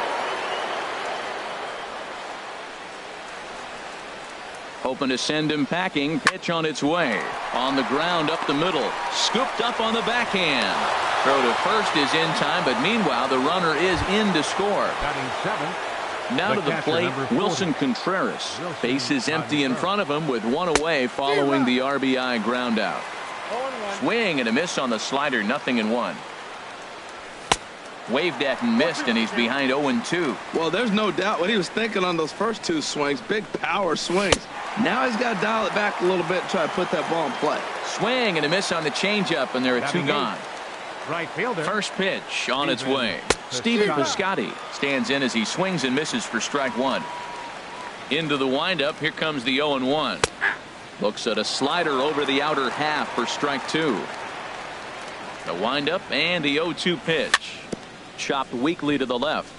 Hoping to send him packing. Pitch on its way. On the ground up the middle. Scooped up on the backhand. Throw to first is in time, but meanwhile the runner is in to score. Batting 7. Now to the plate, Wilson Contreras. Base is empty in front of him with 1 away following the RBI ground out. Swing and a miss on the slider, 0-1. Waved at and missed, and he's behind 0-2. Well, there's no doubt what he was thinking on those first 2 swings. Big power swings. Now he's got to dial it back a little bit and try to put that ball in play. Swing and a miss on the changeup, and there are 2 gone. Right fielder. First pitch on its way. Stephen Piscotty stands in as he swings and misses for strike 1. Into the windup. Here comes the 0-1. Looks at a slider over the outer half for strike 2. The windup and the 0-2 pitch. Chopped weakly to the left.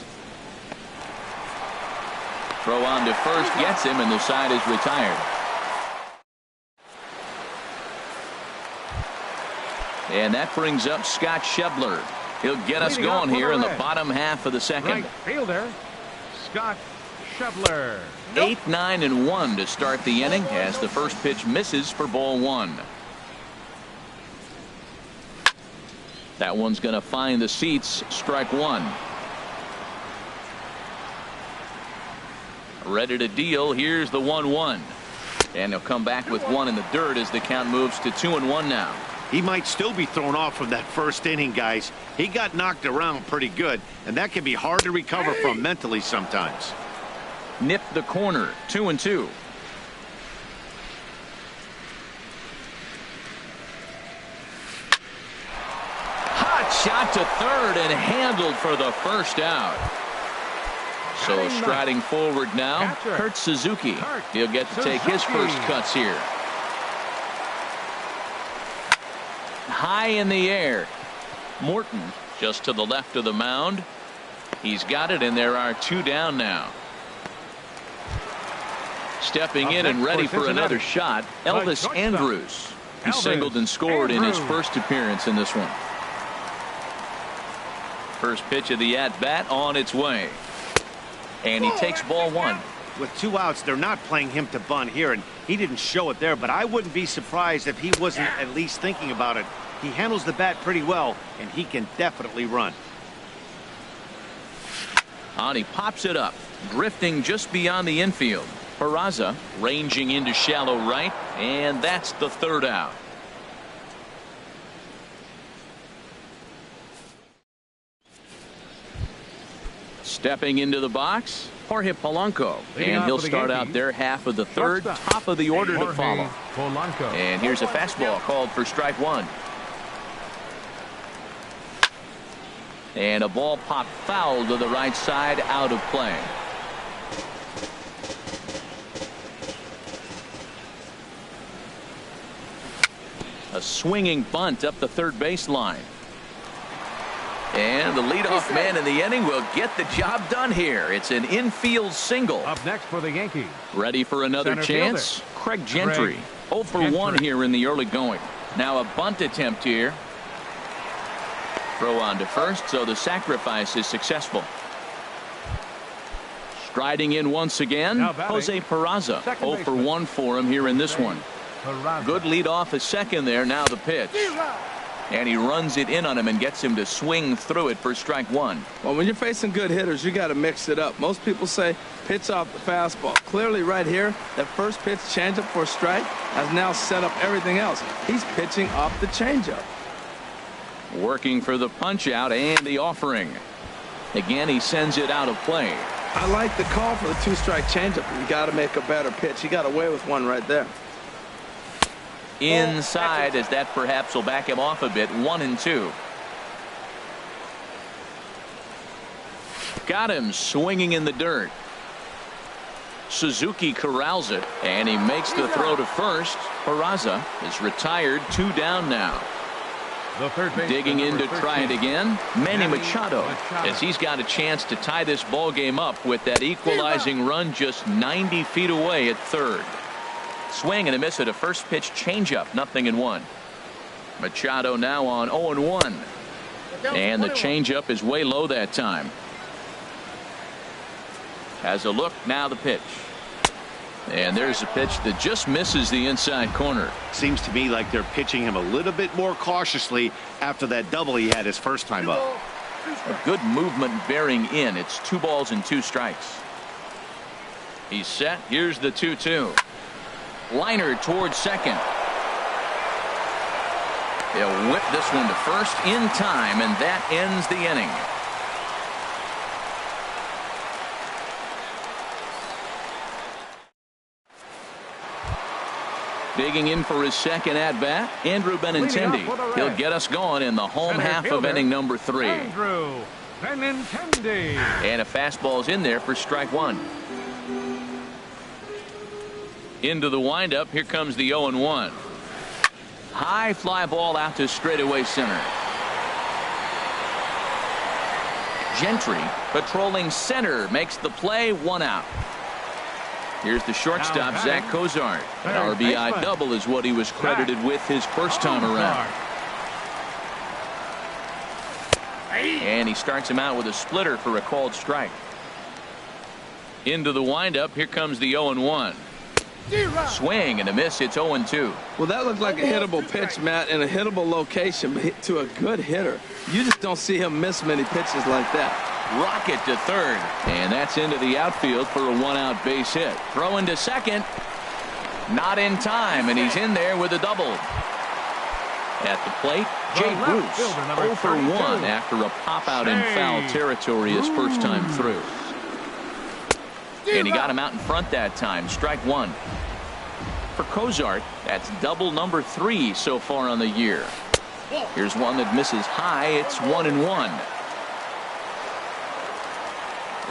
Throw on to first gets him, and the side is retired. And that brings up Scott Schebler. He'll get us going here in the bottom half of the second. Right fielder, Scott Schebler. 8, 9, and 1 to start the inning as the first pitch misses for ball 1. That one's going to find the seats. Strike 1. Ready to deal. Here's the 1-1. And he'll come back with one in the dirt as the count moves to 2-1 now. He might still be thrown off from that first inning, guys. He got knocked around pretty good, and that can be hard to recover from mentally sometimes. Nip the corner. 2-2. Hot shot to third and handled for the first out. So striding forward now, Kurt Suzuki. He'll get to take his first cuts here. High in the air. Morton just to the left of the mound. He's got it, and there are 2 down now. Stepping in and ready for another shot, Elvis Andrus. He singled and scored in his first appearance in this one. First pitch of the at-bat on its way. And he takes ball 1. With 2 outs, they're not playing him to bunt here, and he didn't show it there, but I wouldn't be surprised if he wasn't at least thinking about it. He handles the bat pretty well, and he can definitely run. And he pops it up, drifting just beyond the infield. Peraza ranging into shallow right, and that's the 3rd out. Stepping into the box, Jorge Polanco, and he'll start out their half of the 3rd, top of the order to follow. And here's a fastball called for strike 1. And a ball popped foul to the right side, out of play. A swinging bunt up the third baseline. And the leadoff man in the inning will get the job done here. It's an infield single. Up next for the Yankees. Ready for another chance? Craig Gentry. 0 for 1 here in the early going. Now a bunt attempt here. Throw on to first, so the sacrifice is successful. Striding in once again, Jose Peraza. 0 for 1 for him here in this one. Good lead off at second there. Now the pitch. And he runs it in on him and gets him to swing through it for strike 1. Well, when you're facing good hitters, you got to mix it up. Most people say pitch off the fastball. Clearly right here, that first pitch changeup for a strike has now set up everything else. He's pitching off the changeup. Working for the punch out and the offering. Again, he sends it out of play. I like the call for the 2-strike changeup. You got to make a better pitch. He got away with one right there. Inside, as that perhaps will back him off a bit. 1-2. Got him swinging in the dirt. Suzuki corrals it, and he makes the throw to first. Peraza is retired. 2 down now. Digging in to try it again, Manny Machado, as he's got a chance to tie this ball game up with that equalizing run just 90 feet away at third. Swing and a miss at a first pitch changeup. 0-1. Machado now on 0-1. And the changeup is way low that time. Has a look, now the pitch. And there's a pitch that just misses the inside corner. Seems to me like they're pitching him a little bit more cautiously after that double he had his first time up. A good movement bearing in. It's 2 balls and 2 strikes. He's set. Here's the 2-2. Liner towards second. They'll whip this one to first in time, and that ends the inning. Digging in for his second at-bat, Andrew Benintendi. He'll get us going in the home half of inning number 3. Andrew Benintendi. And a fastball's in there for strike 1. Into the windup. Here comes the 0-1. High fly ball out to straightaway center. Gentry patrolling center makes the play. 1 out. Here's the shortstop, Now Zach Cozart. An RBI double is what he was credited with his first time around. And he starts him out with a splitter for a called strike. Into the windup. Here comes the 0-1. Swing and a miss. It's 0-2. Well, that looked like a hittable pitch, Matt, in a hittable location, but hit to a good hitter. You just don't see him miss many pitches like that. Rocket to third. And that's into the outfield for a one-out base hit. Throwing to second. Not in time, and he's in there with a double. At the plate, Jay Bruce, 0 for 1 after a pop-out in foul territory his first time through. And he got him out in front that time. Strike one. For Cozart, that's double number 3 so far on the year. Here's one that misses high. It's 1-1.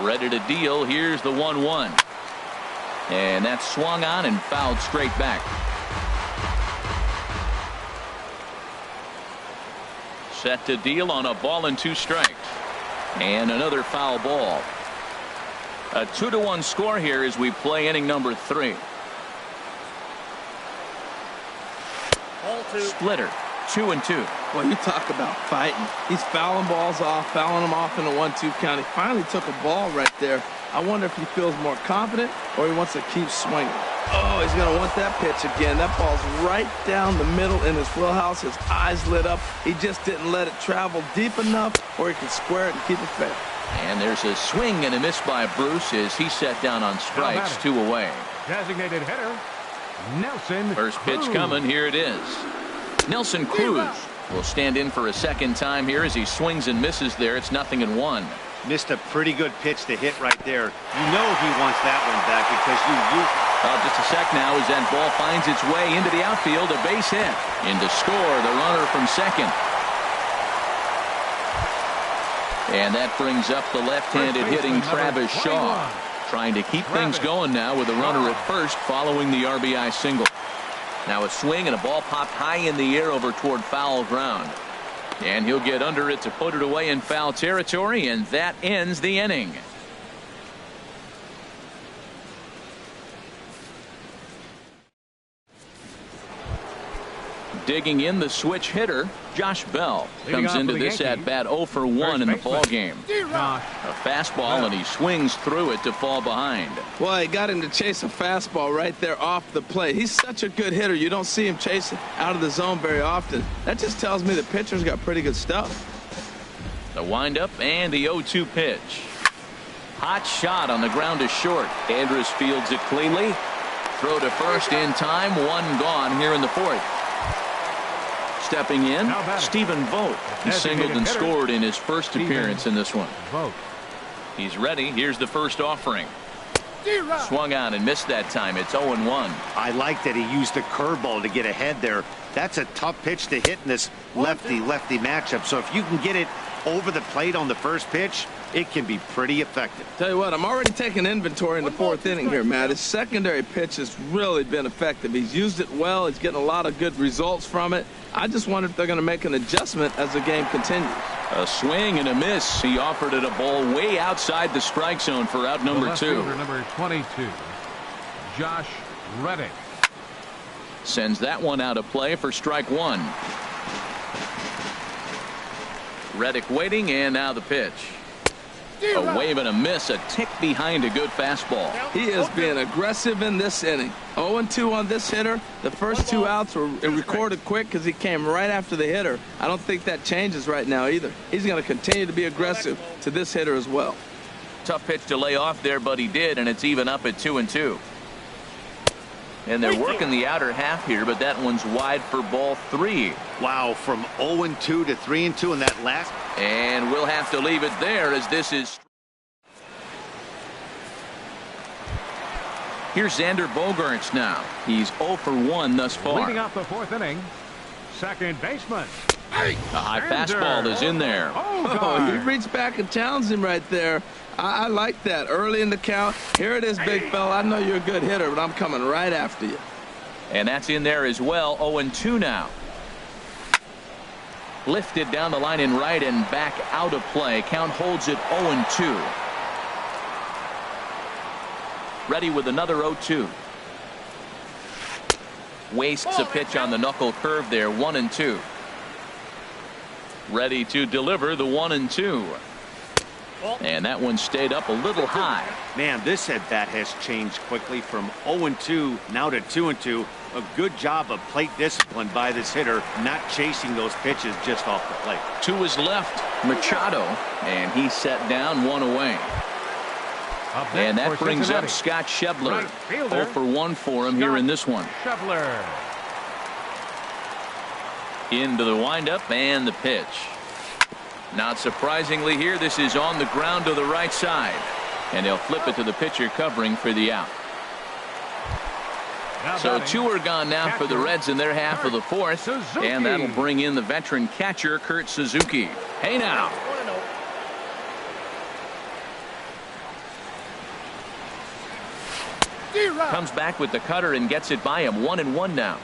Ready to deal. Here's the 1-1. And that's swung on and fouled straight back. Set to deal on a ball and 2 strikes. And another foul ball. A 2-1 score here as we play inning number 3. Splitter, 2-2. Well, you talk about fighting. He's fouling balls off, fouling them off in a 1-2 count. He finally took a ball right there. I wonder if he feels more confident or he wants to keep swinging. Oh, he's going to want that pitch again. That ball's right down the middle in his wheelhouse. His eyes lit up. He just didn't let it travel deep enough or he could square it and keep it fair. And there's a swing and a miss by Bruce as he set down on strikes, 2 away. Designated hitter, Nelson First pitch Cruz. coming. Here it is. Nelson Cruz will stand in for a second time here as he swings and misses there. It's 0-1. Missed a pretty good pitch to hit right there. You know he wants that one back because Just a sec now as that ball finds its way into the outfield. A base hit. In to score the runner from second. And that brings up the left-handed hitting Travis Shaw. Trying to keep things going now with a runner at first following the RBI single. Now a swing and a ball popped high in the air over toward foul ground. And he'll get under it to put it away in foul territory, and that ends the inning. Digging in the switch hitter, Josh Bell comes into this at bat 0 for 1 in the ball game. A fastball and he swings through it to fall behind. Well, he got him to chase a fastball right there off the plate. He's such a good hitter. You don't see him chasing out of the zone very often. That just tells me the pitcher's got pretty good stuff. The windup and the 0-2 pitch. Hot shot on the ground to short. Andrus fields it cleanly. Throw to first in time. 1 gone here in the 4th. Stepping in, Stephen Vogt. He singled and scored in his first appearance in this one. He's ready. Here's the first offering. Swung on and missed that time. It's 0-1. I like that he used the curveball to get ahead there. That's a tough pitch to hit in this lefty-lefty matchup. So if you can get it over the plate on the first pitch, it can be pretty effective. Tell you what, I'm already taking inventory in the 4th inning here, Matt. His secondary pitch has really been effective. He's used it well. He's getting a lot of good results from it. I just wonder if they're going to make an adjustment as the game continues. A swing and a miss. He offered it a ball way outside the strike zone for out number 2. Number 22, Josh Reddick. Sends that one out of play for strike 1. Reddick waiting, and now the pitch. A wave and a miss, a tick behind a good fastball. He is being aggressive in this inning. 0-2 on this hitter. The first 2 outs were recorded quick because he came right after the hitter. I don't think that changes right now either. He's going to continue to be aggressive to this hitter as well. Tough pitch to lay off there, but he did, and it's even up at 2-2. And they're working the outer half here, but that one's wide for ball 3. Wow, from 0-2 to 3-2 in that last. And we'll have to leave it there as this is. Here's Xander Bogaerts now. He's 0 for 1 thus far. Leading off the 4th inning, second baseman. A high fastball is in there. Oh, he reached back and challenged him right there. I like that. Early in the count. Here it is, big fella. I know you're a good hitter, but I'm coming right after you. And that's in there as well. 0-2 now. Lifted down the line in right and back out of play. Count holds it 0-2. Ready with another 0-2. Wastes a pitch on the knuckle curve there. 1-2. Ready to deliver the 1-2. And that one stayed up a little high. Man, this at bat has changed quickly from 0-2 now to 2-2. A good job of plate discipline by this hitter, not chasing those pitches just off the plate. To his left, Machado, and he set down one away. And that brings up Scott Schebler. 0 for 1 for him here in this one. Schebler. Into the windup and the pitch. Not surprisingly here, this is on the ground to the right side. And he'll flip it to the pitcher covering for the out. So 2 are gone now for the Reds in their half of the fourth. And that'll bring in the veteran catcher, Kurt Suzuki. Hey now. Comes back with the cutter and gets it by him. 1-1 now.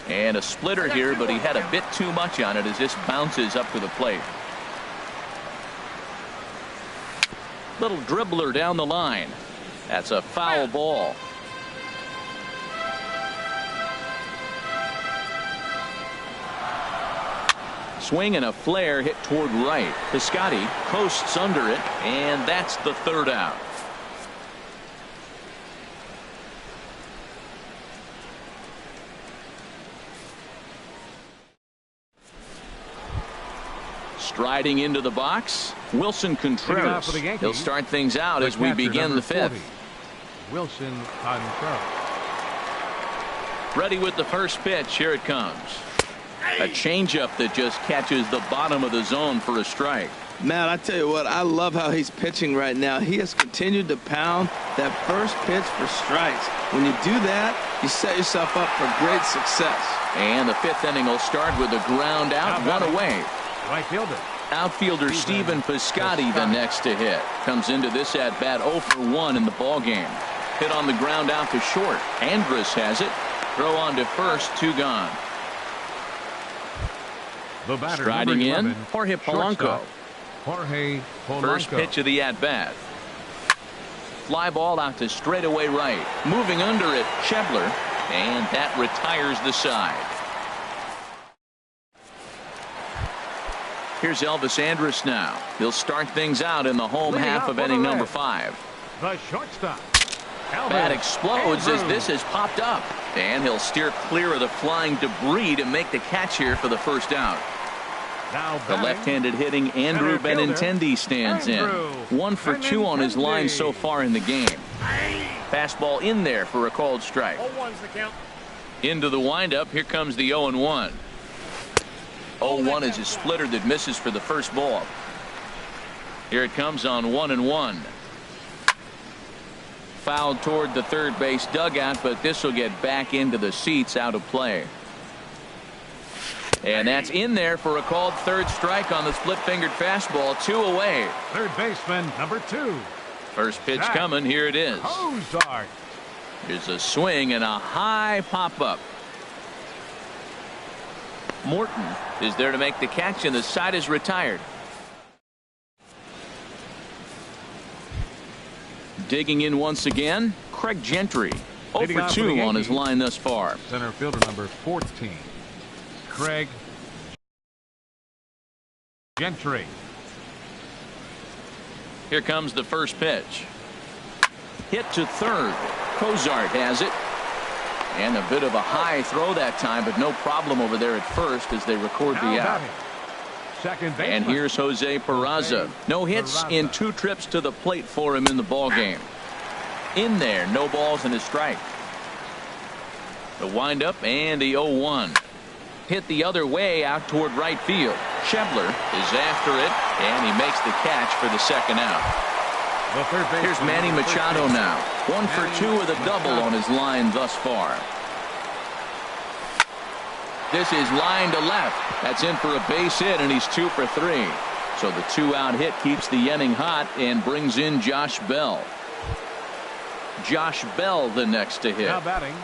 And a splitter here, but he had a bit too much on it as this bounces up to the plate. Little dribbler down the line. That's a foul ball. Swing and a flare hit toward right. Piscotty coasts under it, and that's the third out. Striding into the box, Wilson Contreras. He'll start things out as we begin the fifth. Wilson Contreras. Ready with the first pitch. Here it comes. A changeup that just catches the bottom of the zone for a strike. Man, I tell you what, I love how he's pitching right now. He has continued to pound that first pitch for strikes. When you do that, you set yourself up for great success. And the fifth inning will start with a ground out, one away. Right fielder. Outfielder Stephen Piscotty the next to hit. Comes into this at bat 0 for 1 in the ball game. Hit on the ground out to short. Andrus has it. Throw on to first, 2 gone. The batter, striding in, 11, Jorge Polanco. Jorge Polanco. First pitch of the at bat. Fly ball out to straightaway right. Moving under it, Schebler, and that retires the side. Here's Elvis Andrus now. He'll start things out in the home half of inning number 5. The shortstop. Bat explodes as this has popped up. And he'll steer clear of the flying debris to make the catch here for the first out. The left-handed hitting Andrew Benintendi stands in. 1 for 2 on his line so far in the game. Fastball in there for a called strike. 0-1's the count. Into the windup. Here comes the 0-1. 0-1 is a splitter that misses for the first ball. Here it comes on 1-1. Fouled toward the third base dugout, but this will get back into the seats, out of play. And that's in there for a called third strike on the split-fingered fastball. 2 away. Third baseman, number 2. First pitch coming. Here it is. Ozark. Here's a swing and a high pop-up. Morton is there to make the catch, and the side is retired. Digging in once again, Craig Gentry. 0 for 2 on his line thus far. Center fielder number 14, Craig Gentry. Here comes the first pitch. Hit to third. Cozart has it. And a bit of a high throw that time, but no problem over there at first as they record the out. Second baseman. And here's Jose Peraza. No hits in 2 trips to the plate for him in the ball game. In there, no balls and a strike. The windup and the 0-1. Hit the other way out toward right field. Schebler is after it, and he makes the catch for the second out. Here's Manny Machado now. 1 for 2 with a double on his line thus far. This is line to left. That's in for a base hit, and he's 2 for 3. So the 2-out hit keeps the inning hot and brings in Josh Bell. Josh Bell the next to hit.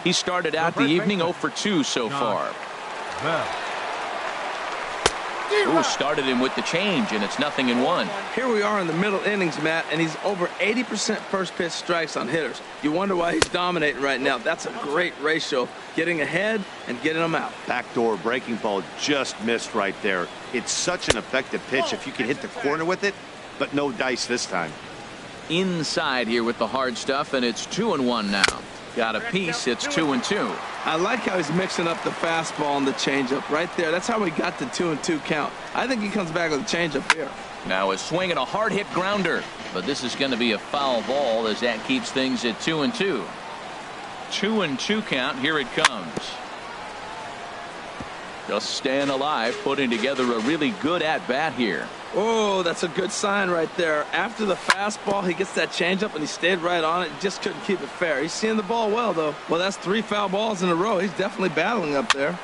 He started out the evening 0 for 2 so far. Ooh, started him with the change, and it's 0-1. Here we are in the middle innings, Matt, and he's over 80% first pitch strikes on hitters. You wonder why he's dominating right now. That's a great ratio, getting ahead and getting them out. Backdoor breaking ball just missed right there. It's such an effective pitch if you can hit the corner with it, but no dice this time. Inside here with the hard stuff, and it's 2-1 now. Got a piece. It's 2-2. I like how he's mixing up the fastball and the changeup right there. That's how we got the 2-2 count. I think he comes back with a changeup here. Now a swing and a hard hit grounder, but this is going to be a foul ball as that keeps things at 2-2. 2-2 count. Here it comes. Just staying alive, putting together a really good at bat here. Oh, that's a good sign right there. After the fastball, he gets that changeup and he stayed right on it. Just couldn't keep it fair. He's seeing the ball well, though. Well, that's 3 foul balls in a row. He's definitely battling up there.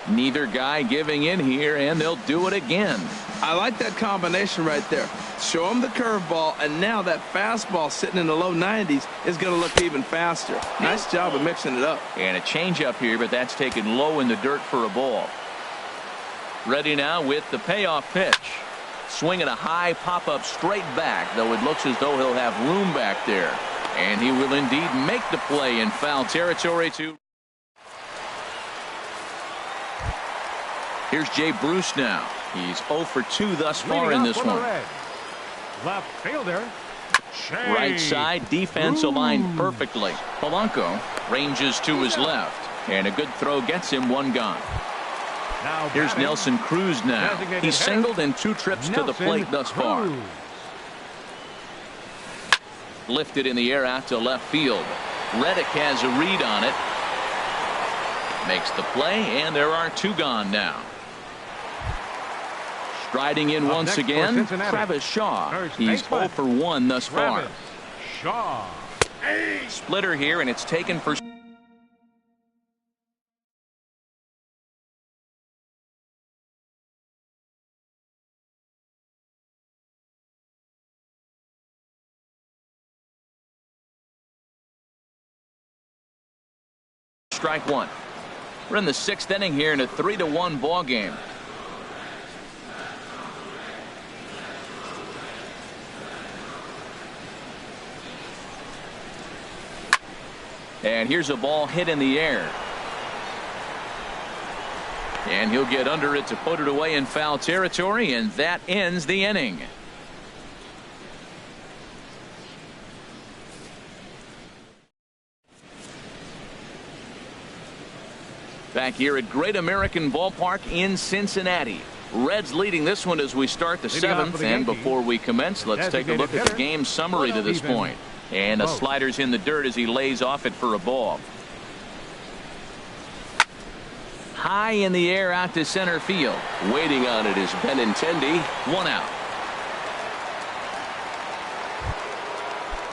Neither guy giving in here, and they'll do it again. I like that combination right there. Show him the curveball, and now that fastball sitting in the low 90s is going to look even faster. Nice job of mixing it up. And a changeup here, but that's taken low in the dirt for a ball. Ready now with the payoff pitch. Swinging a high pop-up straight back, though it looks as though he'll have room back there. And he will indeed make the play in foul territory too. Here's Jay Bruce now. He's 0 for 2 thus far in this one. Left fielder. Right side defense aligned perfectly. Polanco ranges to his left, and a good throw gets him 1 gone. Now Here's Nelson Cruz now. He's singled in 2 trips to the plate thus far. Lifted in the air out to left field. Reddick has a read on it. Makes the play, and there are 2 gone now. Striding in once again, Travis Shaw. He's 0 for 1 thus far. Shaw. Splitter here, and it's taken for strike 1. We're in the 6th inning here in a 3-1 ball game. And here's a ball hit in the air. And he'll get under it to put it away in foul territory, and that ends the inning. Back here at Great American Ballpark in Cincinnati. Reds leading this one as we start the 7th. And before we commence, let's take a look at the game summary to this point. And a slider's in the dirt as he lays off it for a ball. High in the air out to center field. Waiting on it is Benintendi. 1 out.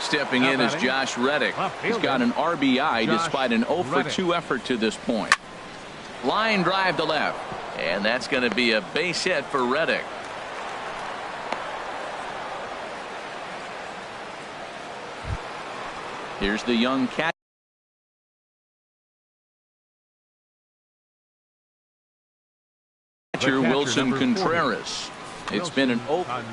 Stepping in is Josh Reddick. He's got an RBI despite an 0 for 2 effort to this point. Line drive to left. And that's going to be a base hit for Reddick. Here's the young catcher. Wilson Contreras. It's been an open.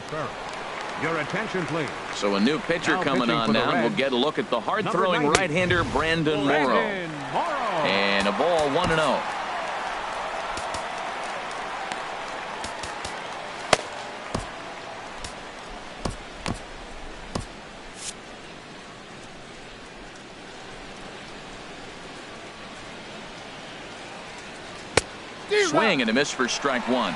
Your attention, please. So a new pitcher coming on now. We'll get a look at the hard-throwing right-hander Brandon Morrow. And a ball 1-0. Swing and a miss for strike 1.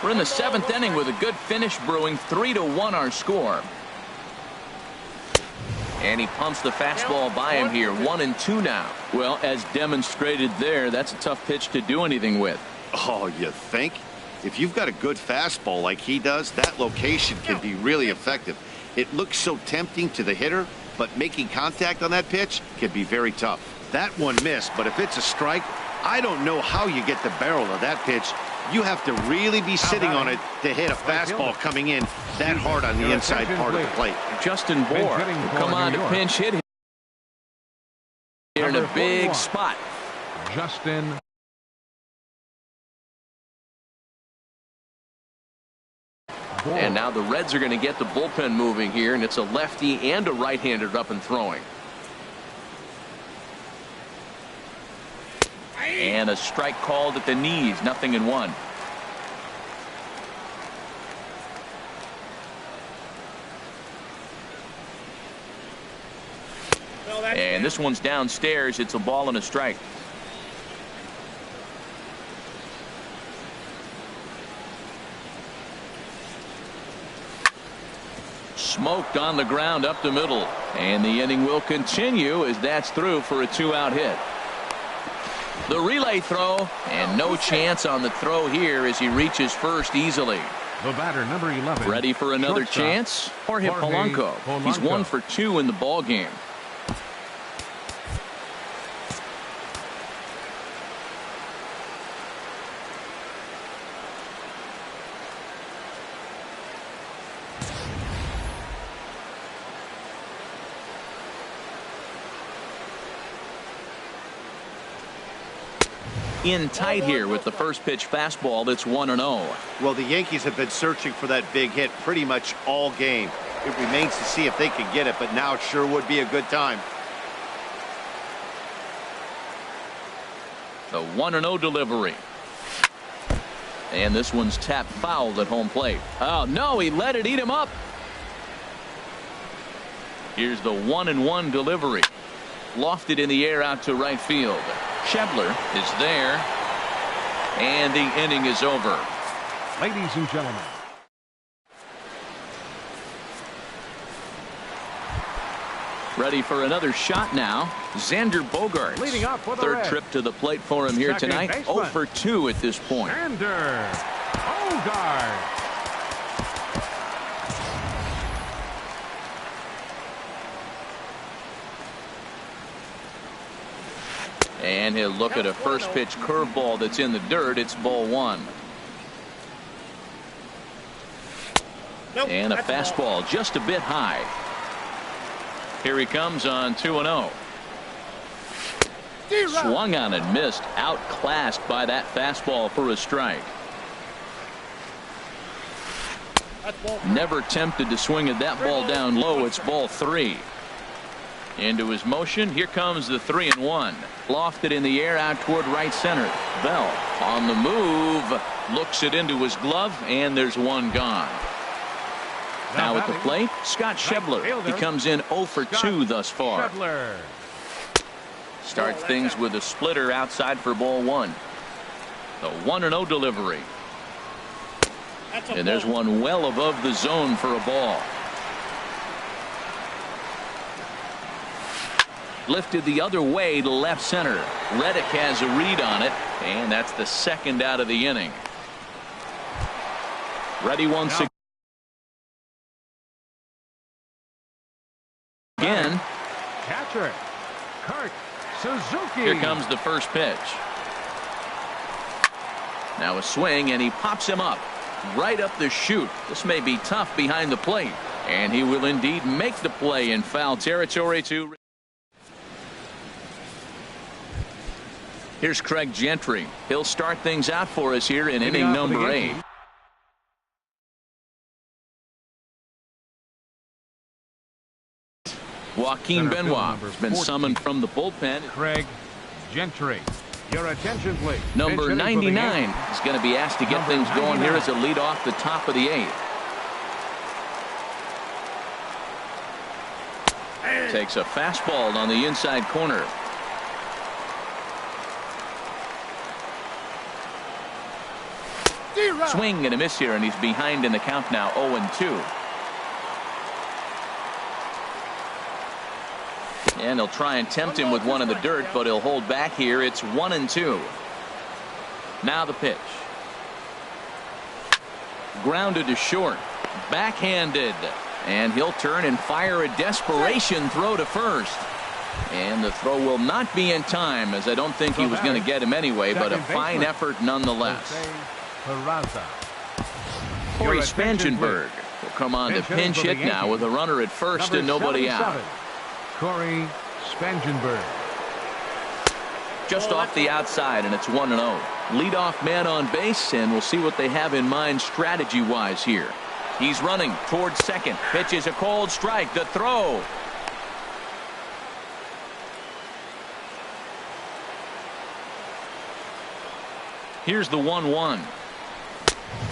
We're in the 7th inning with a good finish brewing. 3-1 our score. And he pumps the fastball by him here. 1-2 now. Well, as demonstrated there, that's a tough pitch to do anything with. Oh, you think? If you've got a good fastball like he does, that location can be really effective. It looks so tempting to the hitter, but making contact on that pitch can be very tough. That one missed, but if it's a strike, I don't know how you get the barrel of that pitch. You have to really be sitting on it to hit a fastball coming in that hard on the inside part of the plate. Justin Bour will come on to pinch hit here in a big spot. Justin ball. And now the Reds are going to get the bullpen moving here, and it's a lefty and a right-hander up and throwing. And a strike called at the knees. 0-1. And this one's downstairs. It's a ball and a strike. Smoked on the ground up the middle. And the inning will continue as that's through for a 2-out hit. The relay throw, and no chance on the throw here as he reaches first easily. The batter, number 11. Ready for another shortstop, chance? Jorge Polanco. He's 1 for 2 in the ball game. In tight here with the first pitch fastball. That's 1-0. Well, the Yankees have been searching for that big hit pretty much all game. It remains to see if they can get it, but now it sure would be a good time. The 1-0 delivery. And this one's tapped foul at home plate. Oh, no, he let it eat him up. Here's the 1-1 delivery. Lofted in the air out to right field. Schebler is there. And the inning is over. Ladies and gentlemen. Ready for another shot now. Xander Bogaerts. Leading up for the Third Reds. trip to the plate for him here Second tonight. baseman. 0 for 2 at this point. Xander Bogaerts. And he'll look at a first pitch curveball that's in the dirt. It's ball 1. Nope, And a that's ball. fastball just a bit high. Here he comes on 2-0. Swung on and missed. Outclassed by that fastball for a strike. That's ball. Never tempted to swing at that ball down low. It's ball 3. Into his motion. Here comes the 3-1. Lofted in the air out toward right center. Bell on the move. Looks it into his glove, and there's one gone. Now at the plate, Scott Schebler. He comes in 0 for 2 thus far. Schebler. Starts things with a splitter outside for ball 1. The 1-0 delivery. That's a And there's ball. one well above the zone for a ball. Lifted the other way to left center. Reddick has a read on it, and that's the second out of the inning. Ready once again. Catcher Kurt Suzuki. Here comes the first pitch. Now a swing, and he pops him up right up the chute. This may be tough behind the plate, and he will indeed make the play in foul territory to. Here's Craig Gentry. He'll start things out for us here in inning number 8. Joaquin Benoit has been summoned from the bullpen. Craig Gentry. Your attention, please. Number 99 is going to be asked to get things going here as a lead off the top of the 8th. Takes a fastball on the inside corner. Swing and a miss here, and he's behind in the count now, 0-2. And he'll try and tempt him with one in the dirt, but he'll hold back here. It's 1-2. Now the pitch. Grounded to short. Backhanded. And he'll turn and fire a desperation throw to first. And the throw will not be in time, as I don't think he was going to get him anyway, but a fine effort nonetheless. Corey Spangenberg will come on to pinch hit now with a runner at first and nobody out. Corey Spangenberg. Just off the outside, and it's 1-0. Leadoff man on base, and we'll see what they have in mind strategy-wise here. He's running towards second. Pitches a cold strike. The throw. Here's the 1-1.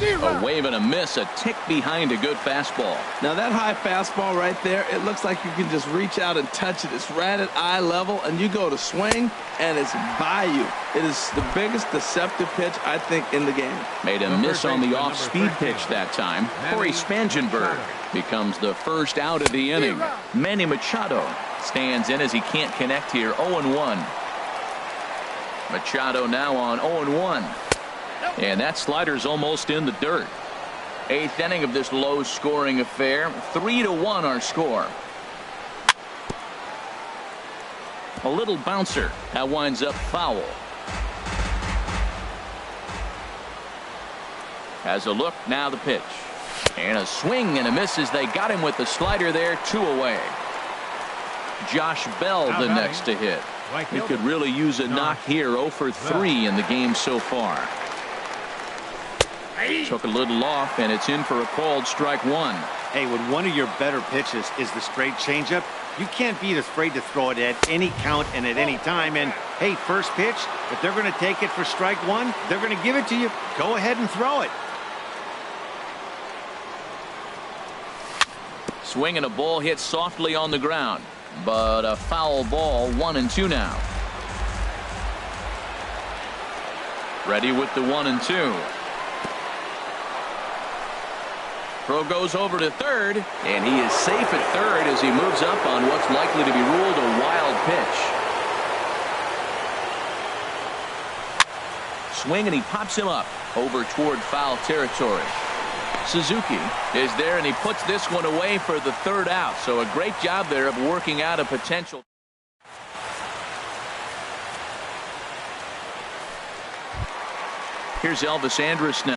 A wave and a miss, a tick behind a good fastball. Now that high fastball right there, it looks like you can just reach out and touch it. It's right at eye level, and you go to swing, and it's by you. It is the biggest deceptive pitch, I think, in the game. Made a miss on the off-speed pitch that time. Corey Spangenberg becomes the first out of the inning. Manny Machado stands in as he can't connect here. 0-1. Machado now on 0-1. And that slider's almost in the dirt. 8th inning of this low-scoring affair. 3-1 our score. A little bouncer. That winds up foul. Has a look. Now the pitch. And a swing and a miss as they got him with the slider there. 2 away. Josh Bell the next to hit. He could really use a knock here. 0 for 3 in the game so far. Took a little off, and it's in for a called strike 1. Hey, when one of your better pitches is the straight changeup, you can't be afraid to throw it at any count and at any time. And, hey, first pitch, if they're going to take it for strike 1, they're going to give it to you. Go ahead and throw it. Swing and a ball hit softly on the ground, but a foul ball. 1-2 now. Ready with the 1-2. Throw goes over to third, and he is safe at third as he moves up on what's likely to be ruled a wild pitch. Swing, and he pops him up over toward foul territory. Suzuki is there, and he puts this one away for the 3rd out. So a great job there of working out a potential. Here's Elvis Andrus now.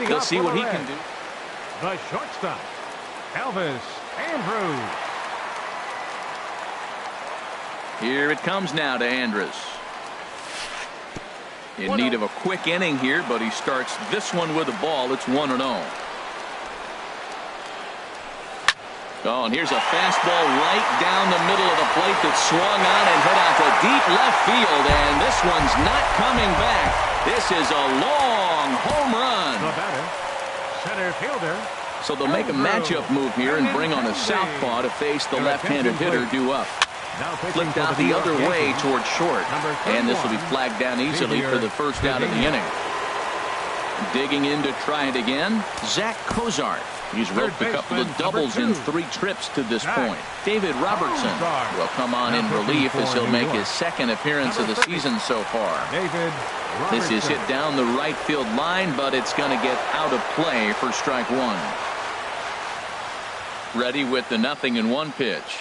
They'll see what he can do. The shortstop, Elvis Andrus. Here it comes now to Andrus. In need of a quick inning here, but he starts this one with a ball. It's 1-0. Oh, and here's a fastball right down the middle of the plate that swung on and hit out to deep left field, and this one's not coming back. This is a long home run. The batter, center fielder. So they'll make a matchup move here and bring on a southpaw to face the left-handed hitter due up. Flipped out the other way toward short, and this will be flagged down easily for the first out of the inning. Digging in to try it again, Zach Cozart. He's roped a couple of doubles in 3 trips to this point. David Robertson will come on in relief as he'll make his 2nd appearance of the season so far. This is hit down the right field line, but it's going to get out of play for strike 1. Ready with the 0-1 pitch.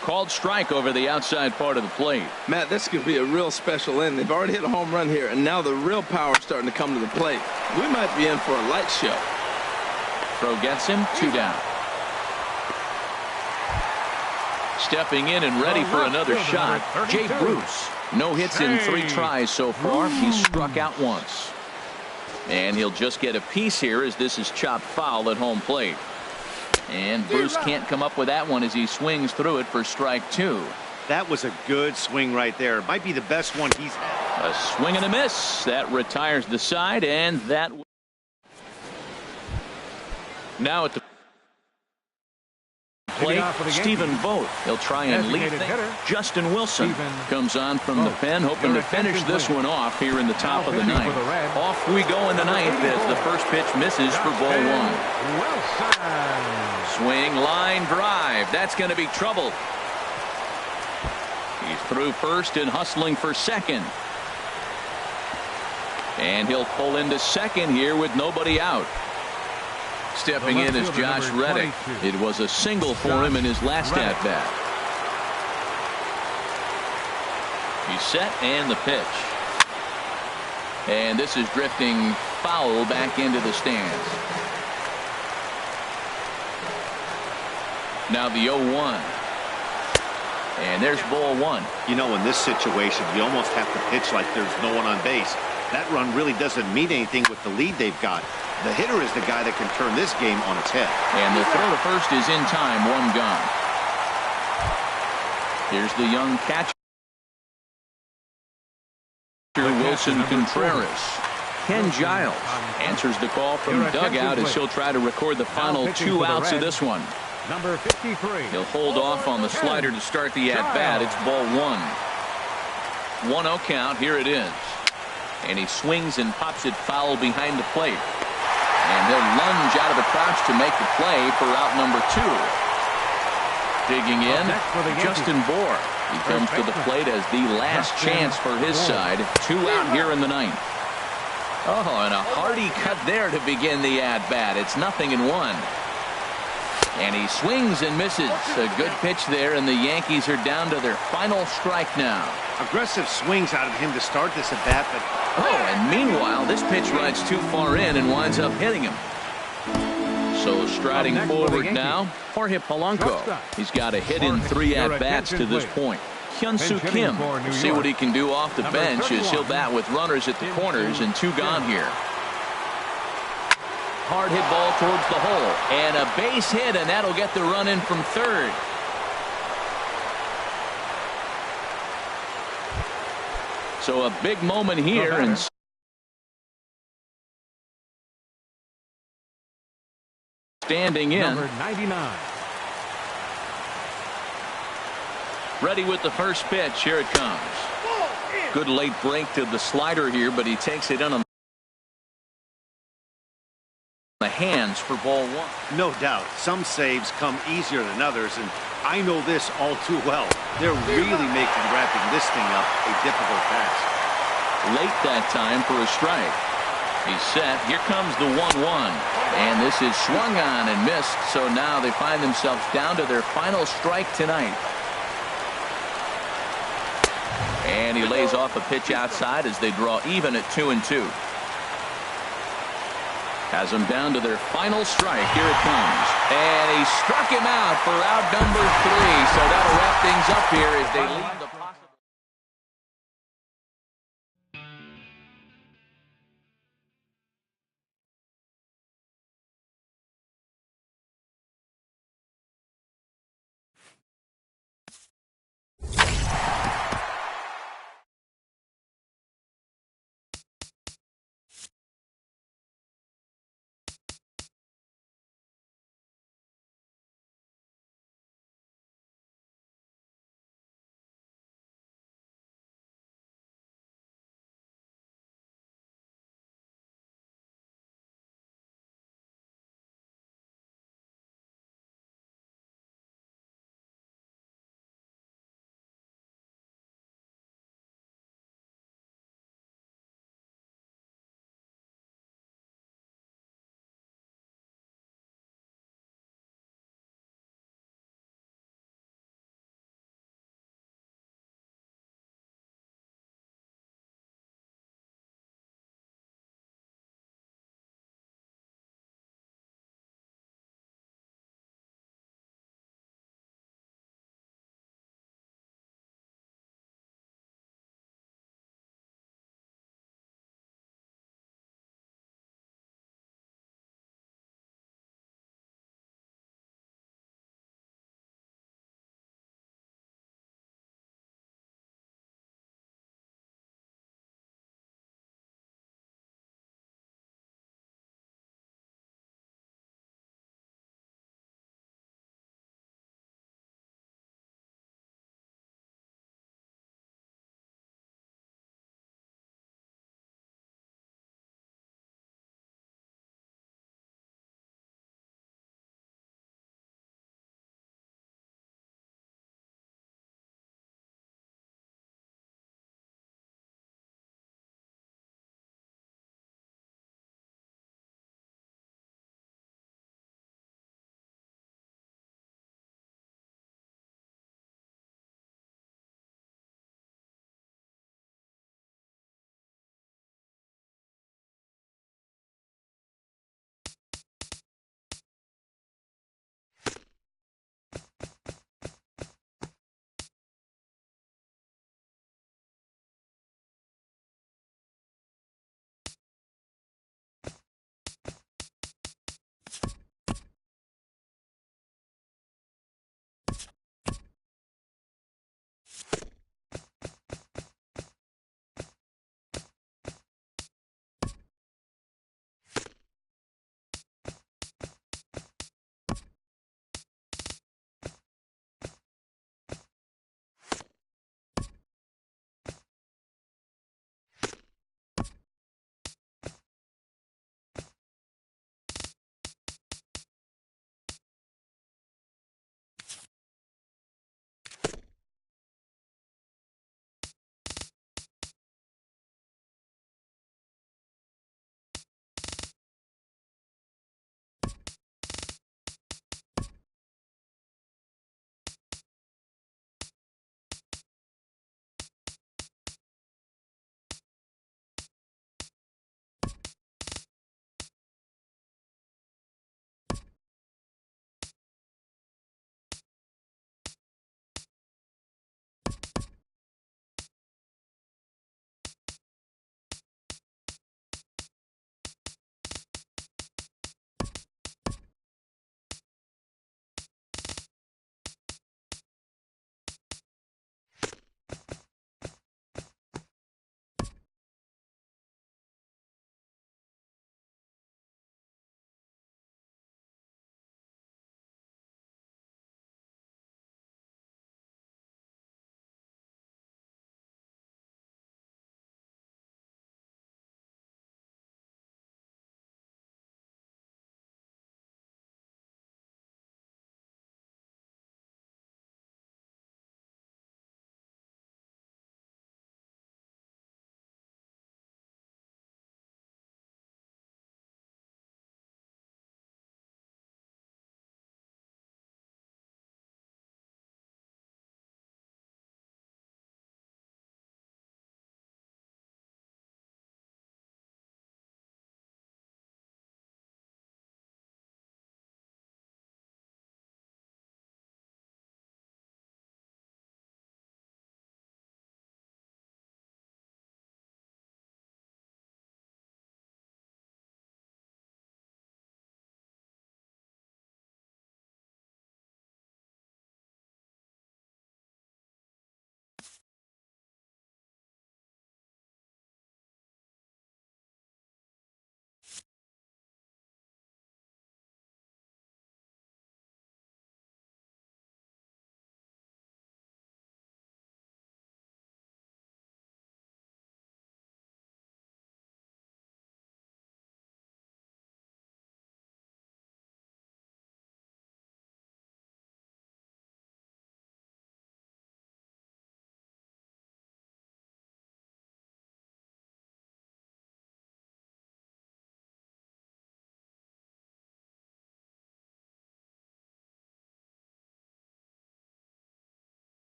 Called strike over the outside part of the plate. Matt, this could be a real special inning. They've already hit a home run here, and now the real power is starting to come to the plate. We might be in for a light show. Throw gets him, 2 down. Stepping in and ready for another shot, Jay Bruce. No hits in 3 tries so far. He's struck out once. And he'll just get a piece here as this is chopped foul at home plate. And Bruce can't come up with that one as he swings through it for strike 2. That was a good swing right there. Might be the best one he's had. A swing and a miss. That retires the side, and that. Now at the plate, Stephen Vogt. He'll try and lead things. Justin Wilson comes on from the pen, hoping to finish this one off here in the top of the 9th. Off we go in the 9th as the first pitch misses for ball 1. Swing, line drive. That's going to be trouble. He's through first and hustling for second. And he'll pull into second here with nobody out. Stepping in is Josh Reddick. It was a single for him in his last at-bat. He's set and the pitch. And this is drifting foul back into the stands. Now the 0-1. And there's ball 1. You know, in this situation, you almost have to pitch like there's no one on base. That run really doesn't mean anything with the lead they've got. The hitter is the guy that can turn this game on its head. And the throw to first is in time. One gone. Here's the young catcher, Wilson Contreras. Ken Giles answers the call from dugout as he'll try to record the final 2 outs of this one. Number 53. He'll hold off on the slider to start the at-bat. It's ball 1. 1-0 count. Here it is. And he swings and pops it foul behind the plate. And he'll lunge out of the crouch to make the play for out number 2. Digging in, Justin Bour. He comes to the plate as the last chance for his side. 2 out here in the 9th. Oh, and a hearty cut there to begin the at-bat. It's 0-1. And he swings and misses. A good pitch there, and the Yankees are down to their final strike now. Aggressive swings out of him to start this at-bat, but... Oh, and meanwhile, this pitch rides too far in and winds up hitting him. So striding forward now, Jorge Polanco. He's got a hit in 3 at-bats to this point. Hyun-Soo Kim, see what he can do off the bench as he'll bat with runners at the corners and 2 gone here. Hard hit ball towards the hole, and a base hit, and that'll get the run in from third. So a big moment here, and standing in. Number 99. Ready with the first pitch. Here it comes. Good late break to the slider here, but he takes it in on the hands for ball 1. No doubt, some saves come easier than others, and I know this all too well. They're really making wrapping this thing up a difficult task. Late that time for a strike. He's set. Here comes the 1-1. And this is swung on and missed, so now they find themselves down to their final strike tonight. And he lays off a pitch outside as they draw even at 2-2. Has them down to their final strike. Here it comes. And he struck him out for out number 3. So that'll wrap things up here as they lead the